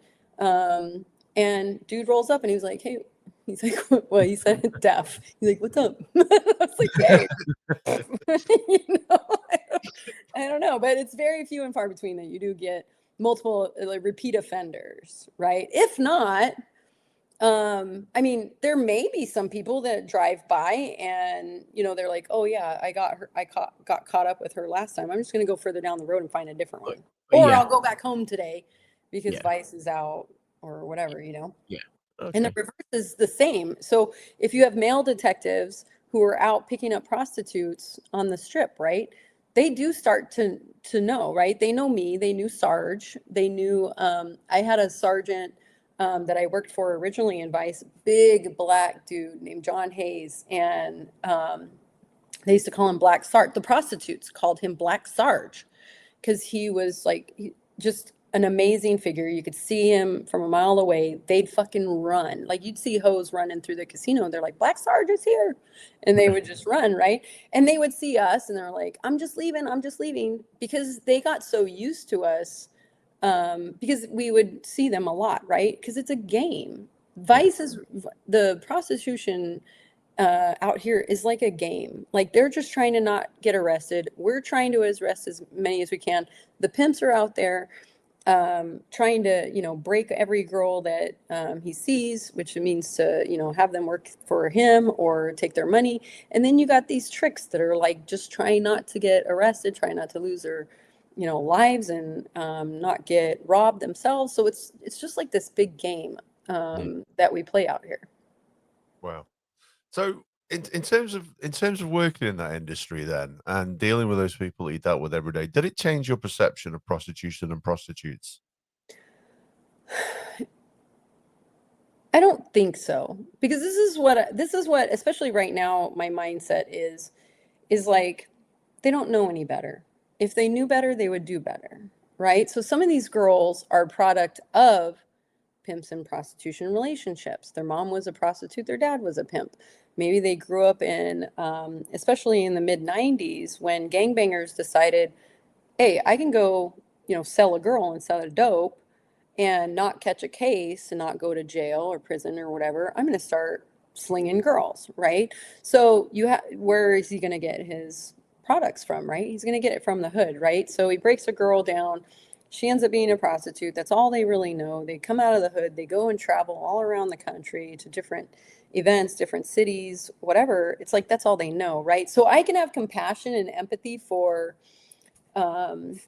and dude rolls up and he was like, "Hey," he's like, "Well," he said, "deaf." He's like, "What's up?" I was like, "Hey." You know, I don't know, but it's very few and far between that you do get multiple like repeat offenders, right? If not, I mean, there may be some people that drive by and, you know, they're like, "Oh yeah, got caught up with her last time. I'm just going to go further down the road and find a different one. Or Yeah. I'll go back home today because Yeah. Vice is out or whatever, you know." And the Okay. reverse is the same. So if you have male detectives who are out picking up prostitutes on the strip, right? They do start to know, right? They know me. They knew Sarge. They knew I had a sergeant that I worked for originally in Vice, big black dude named John Hayes, and they used to call him Black Sarge. The prostitutes called him Black Sarge because he was like just an amazing figure. You could see him from a mile away. They'd fucking run. Like you'd see hoes running through the casino. And they're like, "Black Sarge is here." And they would just run, right? And they would see us and they're like, "I'm just leaving. I'm just leaving." Because they got so used to us because we would see them a lot, right? Because it's a game. Vice is the prostitution out here is like a game. Like they're just trying to not get arrested. We're trying to arrest as many as we can. The pimps are out there trying to, you know, break every girl that he sees, which means to, you know, have them work for him or take their money. And then you got these tricks that are like just trying not to get arrested, trying not to lose their, you know, lives and not get robbed themselves. So it's just like this big game that we play out here. Wow. So in terms of working in that industry then and dealing with those people that you dealt with every day, did it change your perception of prostitution and prostitutes? I don't think so, because this is what especially right now my mindset is like they don't know any better. If they knew better, they would do better, right? So some of these girls are a product of pimps and prostitution relationships. Their mom was a prostitute, their dad was a pimp. Maybe they grew up in, especially in the mid 90s when gangbangers decided, "Hey, I can go, you know, sell a girl and sell a dope and not catch a case and not go to jail or prison or whatever. I'm going to start slinging girls," right? So where is he going to get his products from, right? He's going to get it from the hood, right? So he breaks a girl down. She ends up being a prostitute. That's all they really know. They come out of the hood. They go and travel all around the country to different events, different cities, whatever. It's like that's all they know, right? So I can have compassion and empathy for and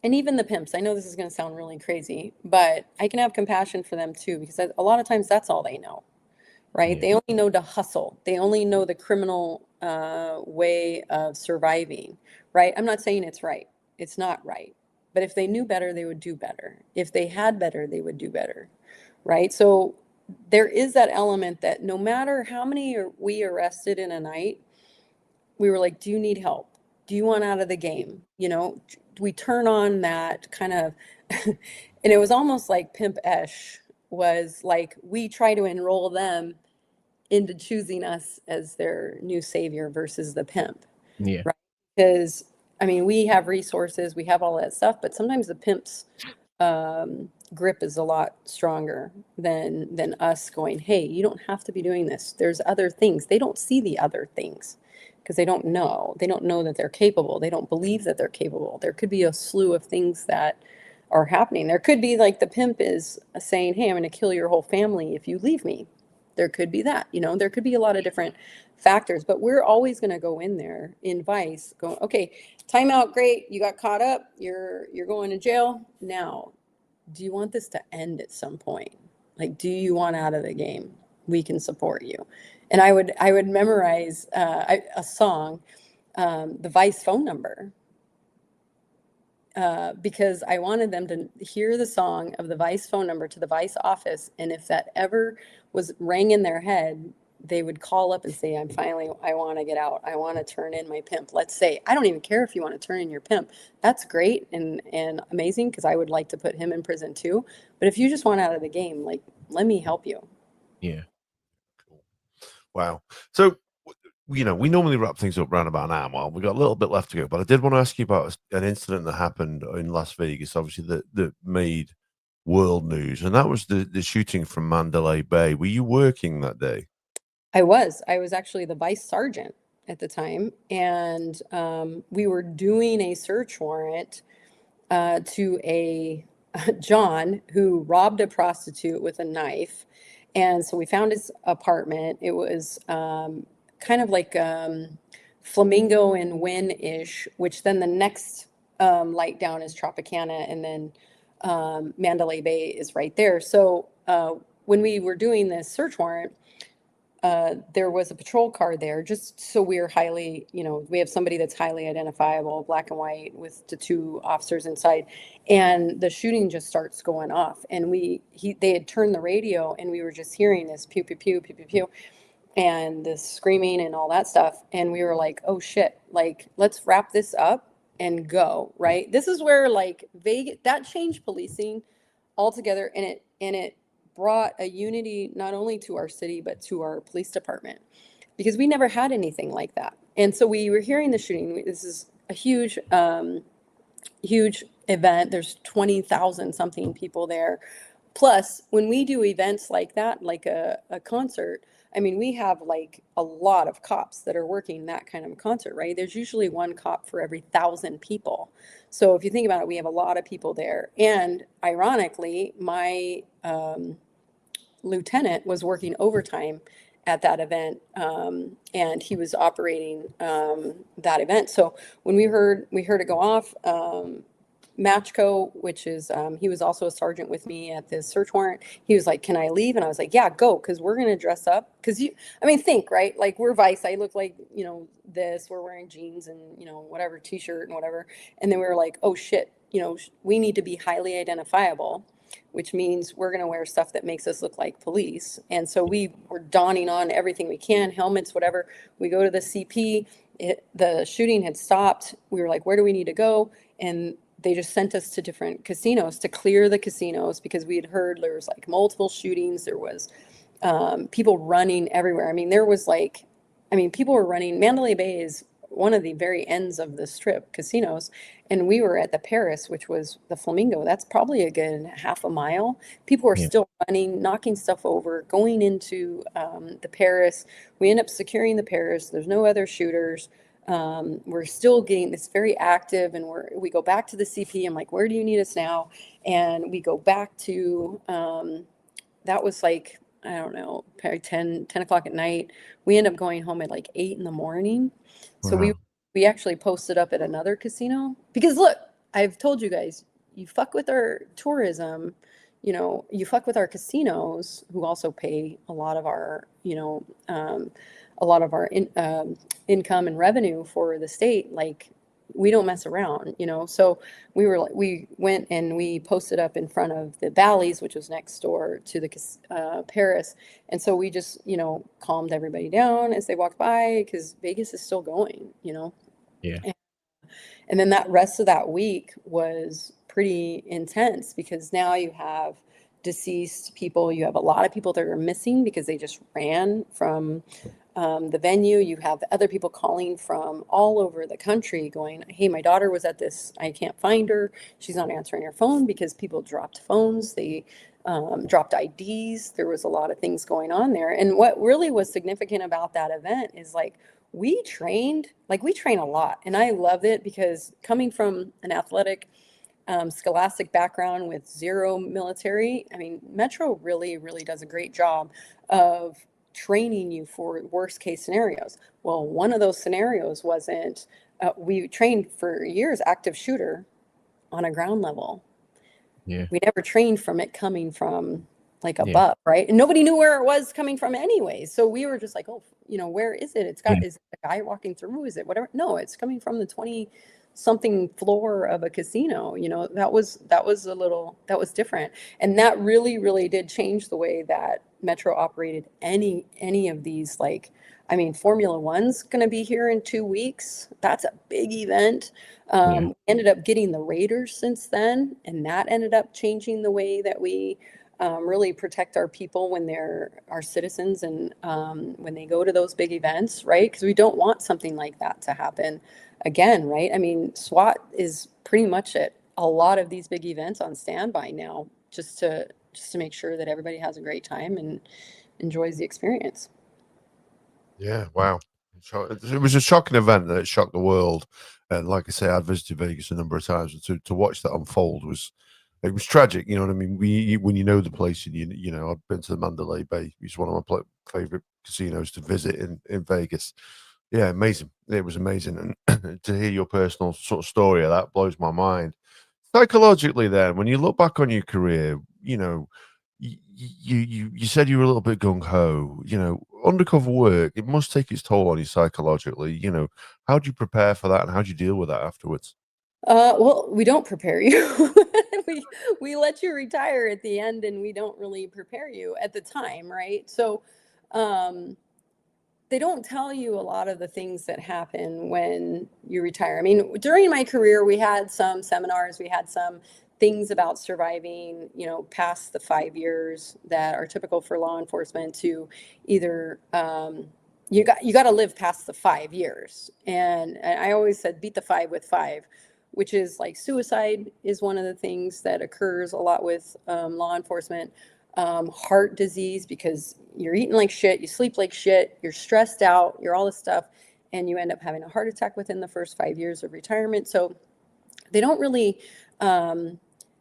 even the pimps. I know this is going to sound really crazy, but I can have compassion for them too, because a lot of times that's all they know, right? Yeah. They only know to hustle. They only know the criminal way of surviving, right? I'm not saying it's right. It's not right. But if they knew better, they would do better. If they had better, they would do better, right? So there is that element that no matter how many we arrested in a night, we were like, "Do you need help? Do you want out of the game?" You know, we turn on that kind of, and it was almost like Pimp Esh was like, we try to enroll them into choosing us as their new savior versus the pimp. Yeah. Right? Because, I mean, we have resources, we have all that stuff, but sometimes the pimp's grip is a lot stronger than us going, "Hey, you don't have to be doing this. There's other things." They don't see the other things because they don't know. They don't know that they're capable. They don't believe that they're capable. There could be a slew of things that are happening. There could be like the pimp is saying, "Hey, I'm going to kill your whole family if you leave me." There could be that, you know, there could be a lot of different factors, but we're always going to go in there in Vice going, "Okay, timeout, great. You got caught up. You're going to jail. Now, do you want this to end at some point? Like, do you want out of the game? We can support you." And I would memorize a song, the Vice phone number, because I wanted them to hear the song of the Vice phone number to the Vice office. And if that ever rang in their head, they would call up and say, I want to get out. I want to turn in my pimp. Let's say, I don't even care if you want to turn in your pimp. That's great and amazing, because I would like to put him in prison too. But if you just want out of the game, like, let me help you. Yeah. Cool. Wow. So we normally wrap things up around about an hour. Well, we got a little bit left to go, but I did want to ask you about an incident that happened in Las Vegas, obviously that made world news, and that was the shooting from Mandalay Bay. Were you working that day? I was actually the vice sergeant at the time, and we were doing a search warrant to a John who robbed a prostitute with a knife. And so we found his apartment. It was kind of like Flamingo and Wynn-ish, which then the next light down is Tropicana, and then Mandalay Bay is right there. So when we were doing this search warrant, there was a patrol car there, just so we're highly, we have somebody that's highly identifiable, black and white, with the 2 officers inside, and the shooting just starts going off. And they had turned the radio, and we were just hearing this pew, pew, pew, pew, pew, pew, and the screaming and all that stuff. And we were like, oh shit, like, let's wrap this up and go, right? This is where like Vegas, that changed policing altogether, and it brought a unity not only to our city but to our police department, because we never had anything like that. And so we were hearing the shooting. This is a huge huge event. There's 20,000 something people there. Plus, when we do events like that, like a concert, I mean, we have like a lot of cops that are working that kind of concert, right? There's usually 1 cop for every 1,000 people. So if you think about it, we have a lot of people there. And ironically, my lieutenant was working overtime at that event, and he was operating that event. So when we heard it go off, Matchco, which is, he was also a sergeant with me at this search warrant. He was like, can I leave? And I was like, yeah, go. Cause we're going to dress up. Cause think, right? Like, we're Vice. I look like, we're wearing jeans and, whatever, t-shirt and whatever. And then we were like, oh shit, we need to be highly identifiable, which means we're going to wear stuff that makes us look like police. And so we were donning on everything we can, helmets, whatever. We go to the CP, the shooting had stopped. We were like, where do we need to go? And they just sent us to different casinos to clear the casinos, because we had heard there was like multiple shootings. There was people running everywhere. I mean, people were running. Mandalay Bay is one of the very ends of the strip casinos. And we were at the Paris, which was the Flamingo. That's probably a good half a mile. People were still running, knocking stuff over, going into the Paris. We end up securing the Paris. There's no other shooters. We're still getting this very active, and we go back to the CP. I'm like, where do you need us now? And we go back to, that was like, I don't know, probably 10 o'clock at night. We end up going home at like 8 in the morning. So we actually posted up at another casino, because look, I've told you guys, you fuck with our tourism, you fuck with our casinos, who also pay a lot of our, income and revenue for the state. Like, we don't mess around, So we went and we posted up in front of the Bally's, which was next door to the Paris. And so we just, calmed everybody down as they walked by, because Vegas is still going, Yeah. And then that rest of that week was pretty intense, because now you have deceased people. You have a lot of people that are missing because they just ran from the venue. You have other people calling from all over the country going, hey, my daughter was at this. I can't find her. She's not answering her phone, because people dropped phones. They dropped IDs. There was a lot of things going on there. And what really was significant about that event is like, we train a lot. And I loved it, because coming from an athletic, scholastic background with 0 military, I mean, Metro really, really does a great job of training you for worst case scenarios. Well, one of those scenarios wasn't, we trained for years active shooter on a ground level. Yeah. We never trained from it coming from like above, right? And nobody knew where it was coming from anyway. So we were just like, oh, where is it? Is it a guy walking through? Is it whatever? No, it's coming from the 20 something floor of a casino. That was different. And that really, really did change the way that Metro operated any of these. Like, I mean, Formula One's going to be here in 2 weeks. That's a big event. Ended up getting the Raiders since then, and that ended up changing the way that we really protect our people when they're our citizens and when they go to those big events, right? Because we don't want something like that to happen again, right? I mean, SWAT is pretty much at a lot of these big events on standby now, just to make sure that everybody has a great time and enjoys the experience. Yeah, wow. It was a shocking event that shocked the world. And like I say, I visited Vegas a number of times, and to watch that unfold was tragic. You know what I mean? When you know the place, and you know, I've been to the Mandalay Bay. It's one of my favorite casinos to visit in Vegas. Yeah, amazing. It was amazing, and to hear your personal sort of story of that blows my mind. Psychologically, then, when you look back on your career, you know, you said you were a little bit gung ho. You know, undercover work, it must take its toll on you psychologically. You know, how do you prepare for that, and how do you deal with that afterwards? Well, we don't prepare you. We let you retire at the end, and we don't really prepare you at the time, right? So, um, they don't tell you a lot of the things that happen when you retire. I mean, during my career, we had some seminars, we had some things about surviving, you know, past the 5 years that are typical for law enforcement to either, you got to live past the 5 years. And I always said, beat the 5 with 5, which is like suicide is one of the things that occurs a lot with law enforcement. Heart disease, because you're eating like shit, you sleep like shit, you're stressed out, you're all this stuff, and you end up having a heart attack within the first 5 years of retirement. So they don't really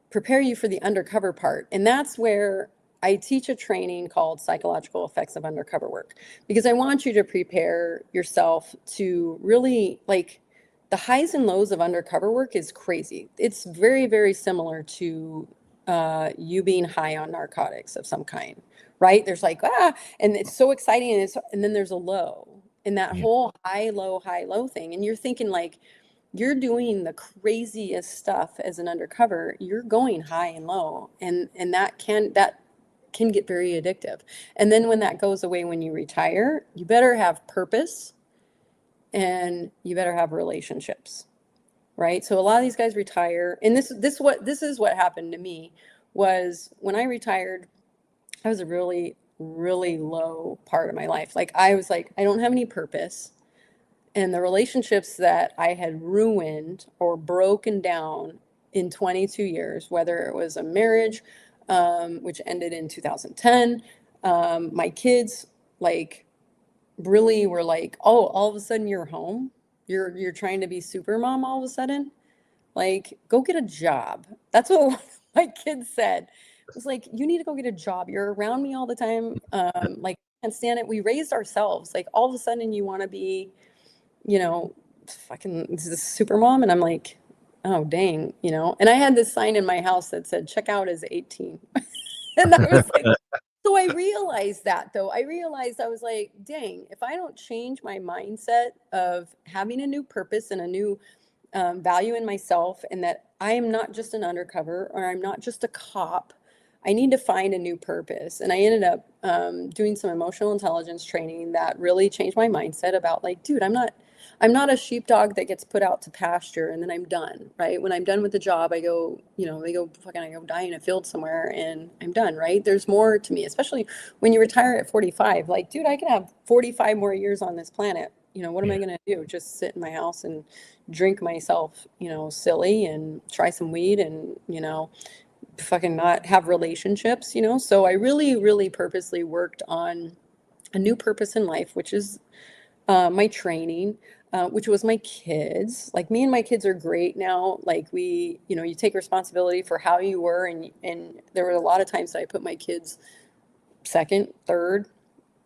prepare you for the undercover part. And that's where I teach a training called Psychological Effects of Undercover Work, because I want you to prepare yourself to really, like, the highs and lows of undercover work is crazy. It's very, very similar to you being high on narcotics of some kind, right? There's like, and it's so exciting. And then there's a low, and that Yeah. whole high, low thing. And you're thinking like, you're doing the craziest stuff as an undercover. You're going high and low, and that can get very addictive. And then when that goes away, when you retire, you better have purpose, and you better have relationships, right? So a lot of these guys retire, and this is what happened to me. Was when I retired, I was a really, really low part of my life. Like, I was like, I don't have any purpose. And the relationships that I had ruined or broken down in 22 years, whether it was a marriage, which ended in 2010, my kids, like, really were like, oh, all of a sudden you're home. You're trying to be super mom all of a sudden. Like, go get a job. That's what my kids said. It was like, you need to go get a job. You're around me all the time. Like, I can't stand it. We raised ourselves. Like, all of a sudden you want to be, you know, fucking this super mom. And I'm like, oh, dang, you know. And I had this sign in my house that said, check out as 18. And I was like, so I realized that, though. I realized, I was like, dang, if I don't change my mindset of having a new purpose and a new value in myself, and that I am not just an undercover, or I'm not just a cop, I need to find a new purpose. And I ended up doing some emotional intelligence training that really changed my mindset about, like, dude, I'm not a sheepdog that gets put out to pasture and then I'm done, right? When I'm done with the job, I go, you know, I go die in a field somewhere and I'm done, right? There's more to me, especially when you retire at 45. Like, dude, I can have 45 more years on this planet. You know, what am I going to do? Just sit in my house and drink myself, you know, silly, and try some weed, and, you know, fucking not have relationships, you know? So I really, really purposely worked on a new purpose in life, which is my training, which was my kids. Like, me and my kids are great now. Like, we, you know, you take responsibility for how you were, and there were a lot of times that I put my kids second, third,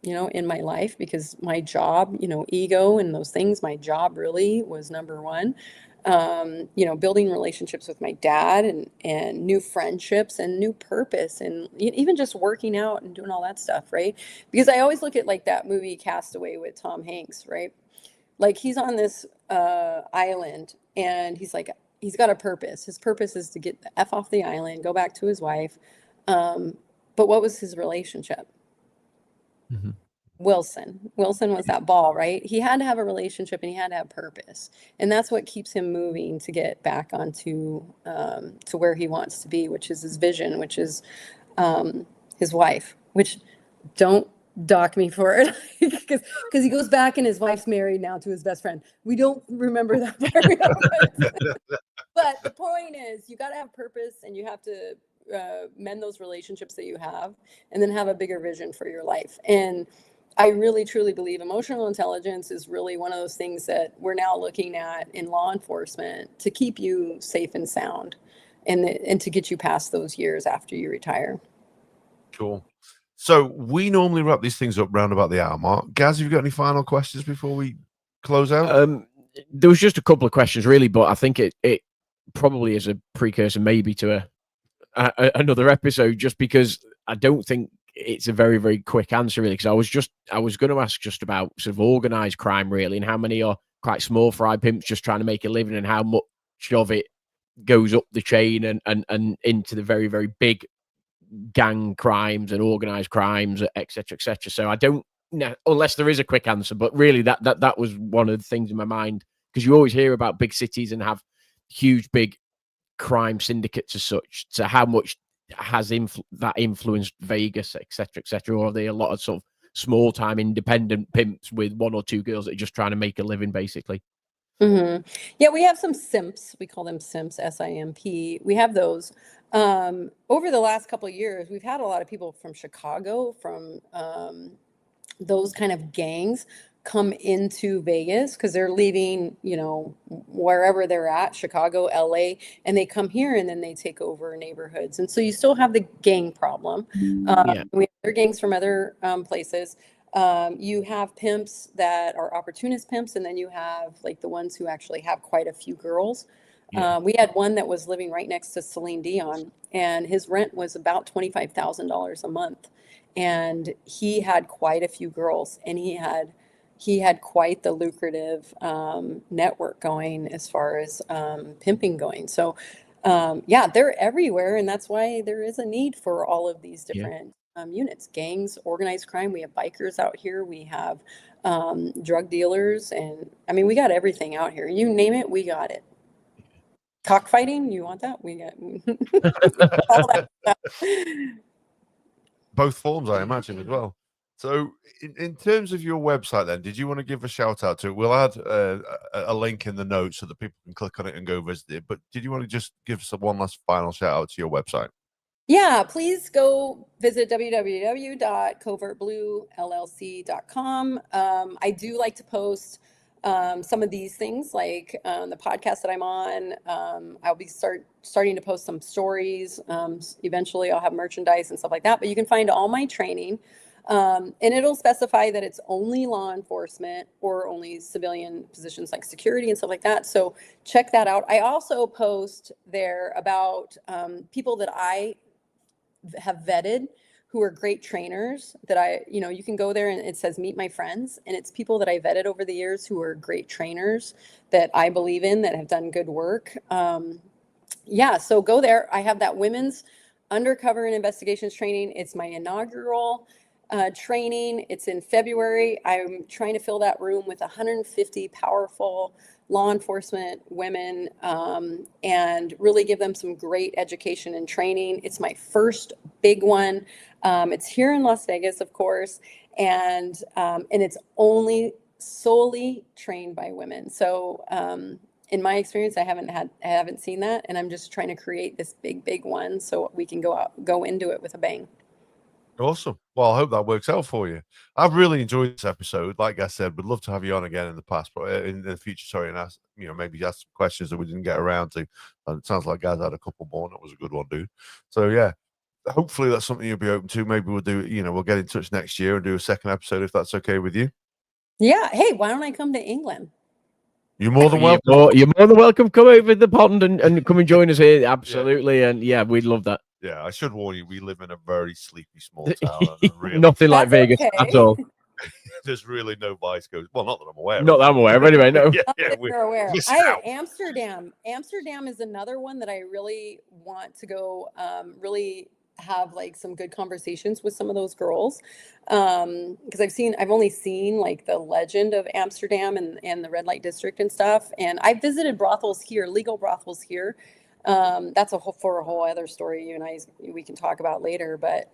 you know, in my life, because my job, you know, ego and those things, my job really was number one. You know, building relationships with my dad, and new friendships and new purpose, and even just working out and doing all that stuff, right? Because I always look at, like, that movie Castaway with Tom Hanks, right? Like, he's on this island, and he's like, he's got a purpose. His purpose is to get the F off the island, go back to his wife. But what was his relationship? Mhm. Wilson was that ball, right? He had to have a relationship, and he had to have purpose. And that's what keeps him moving to get back onto to where he wants to be, which is his vision, which is his wife, which don't dock me for it because he goes back and his wife's married now to his best friend. We don't remember that part. But the point is, you got to have purpose and you have to mend those relationships that you have and then have a bigger vision for your life. And I really, truly believe emotional intelligence is really one of those things that we're now looking at in law enforcement to keep you safe and sound and to get you past those years after you retire. Cool. So we normally wrap these things up round about the hour mark. Gaz, have you got any final questions before we close out? There was just a couple of questions really, but I think it probably is a precursor maybe to another episode, just because I don't think it's a very, very quick answer really, because I was going to ask just about sort of organized crime really, and how many are quite small fry pimps just trying to make a living, and how much of it goes up the chain and into the very, very big gang crimes and organized crimes, etc., etc. So I don't know, unless there is a quick answer, but really that was one of the things in my mind, because you always hear about big cities and have huge big crime syndicates as such. So how much has that influenced Vegas, etc., etc., or are they a lot of sort of small time independent pimps with one or two girls that are just trying to make a living basically? Mm-hmm. Yeah, we have some simps. We call them simps, S-I-M-P. We have those. Over the last couple of years, we've had a lot of people from Chicago, from those kind of gangs come into Vegas because they're leaving, wherever they're at, Chicago, LA, and they come here and then they take over neighborhoods. And so you still have the gang problem. Yeah. We have other gangs from other places. You have pimps that are opportunist pimps, and then you have like the ones who actually have quite a few girls. Yeah. We had one that was living right next to Celine Dion, and his rent was about $25,000 a month. And he had quite a few girls, and he had quite the lucrative network going as far as pimping going. So yeah, they're everywhere, and that's why there is a need for all of these different units, gangs, organized crime. We have bikers out here. We have drug dealers, and I mean, we got everything out here. You name it, we got it. Cockfighting, you want that? We got all that stuff. Both forms, I imagine, as well. So in terms of your website then, did you want to give a shout out to it? We'll add a link in the notes so that people can click on it and go visit it. But did you want to just give us one last final shout out to your website? Yeah, please go visit www.covertbluellc.com. I do like to post some of these things, like the podcast that I'm on. I'll be starting to post some stories. Eventually, I'll have merchandise and stuff like that. But you can find all my training, and it'll specify that it's only law enforcement or only civilian positions like security and stuff like that. So check that out. I also post there about people that I have vetted who are great trainers that you can go there and it says meet my friends, and it's people that I vetted over the years who are great trainers that I believe in, that have done good work. Yeah, so go there. I have that women's undercover and investigations training. It's my inaugural training. It's in February. I'm trying to fill that room with 150 powerful law enforcement women and really give them some great education and training. It's my first big one. It's here in Las Vegas, of course, and it's only solely trained by women. So in my experience, I haven't seen that, and I'm just trying to create this big one so we can go into it with a bang. Awesome. Well, I hope that works out for you. I've really enjoyed this episode. Like I said, we'd love to have you on again in the past, but in the future, sorry, and ask, maybe ask some questions that we didn't get around to. And it sounds like guys had a couple more, and that was a good one, dude. So yeah, hopefully that's something you'll be open to. Maybe we'll do, we'll get in touch next year and do a second episode if that's okay with you. Yeah. Hey, why don't I come to England? You're more than welcome. You're more than welcome. Come over the pond and come and join us here. Absolutely. Yeah. And yeah, we'd love that. Yeah, I should warn you, we live in a very sleepy small town. And Nothing like Vegas at all. There's really no vice goes. Well, not that I'm aware. Not that I'm aware of, anyway. No. We're aware. Amsterdam. Amsterdam is another one that I really want to go. Really have like some good conversations with some of those girls, because I've only seen like the legend of Amsterdam and the red light district and stuff. And I visited brothels here, legal brothels here. That's for a whole other story you and I we can talk about later. But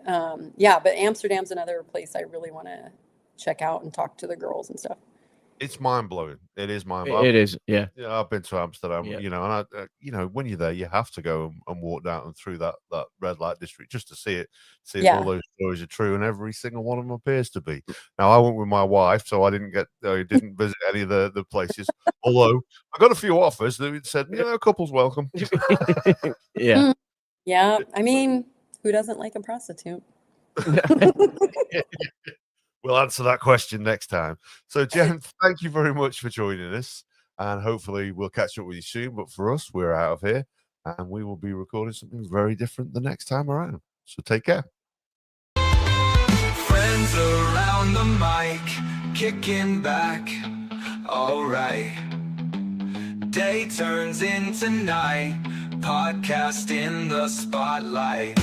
yeah, but Amsterdam's another place I really want to check out and talk to the girls and stuff. It's mind blowing. It is mind blowing. It is, yeah. Yeah, I've been to Amsterdam, Yeah. you know, and when you're there, you have to go and walk down and through that red light district just to see it, see if Yeah. all those stories are true, and every single one of them appears to be. Now, I went with my wife, so I didn't visit any of the places. Although I got a few offers that said, couples welcome. Yeah. Yeah, I mean, who doesn't like a prostitute? We'll answer that question next time. So, Jen, thank you very much for joining us. And hopefully we'll catch up with you soon. But for us, we're out of here. And we will be recording something very different the next time around. So take care. Friends around the mic, kicking back. All right. Day turns into night. Podcast in the spotlight.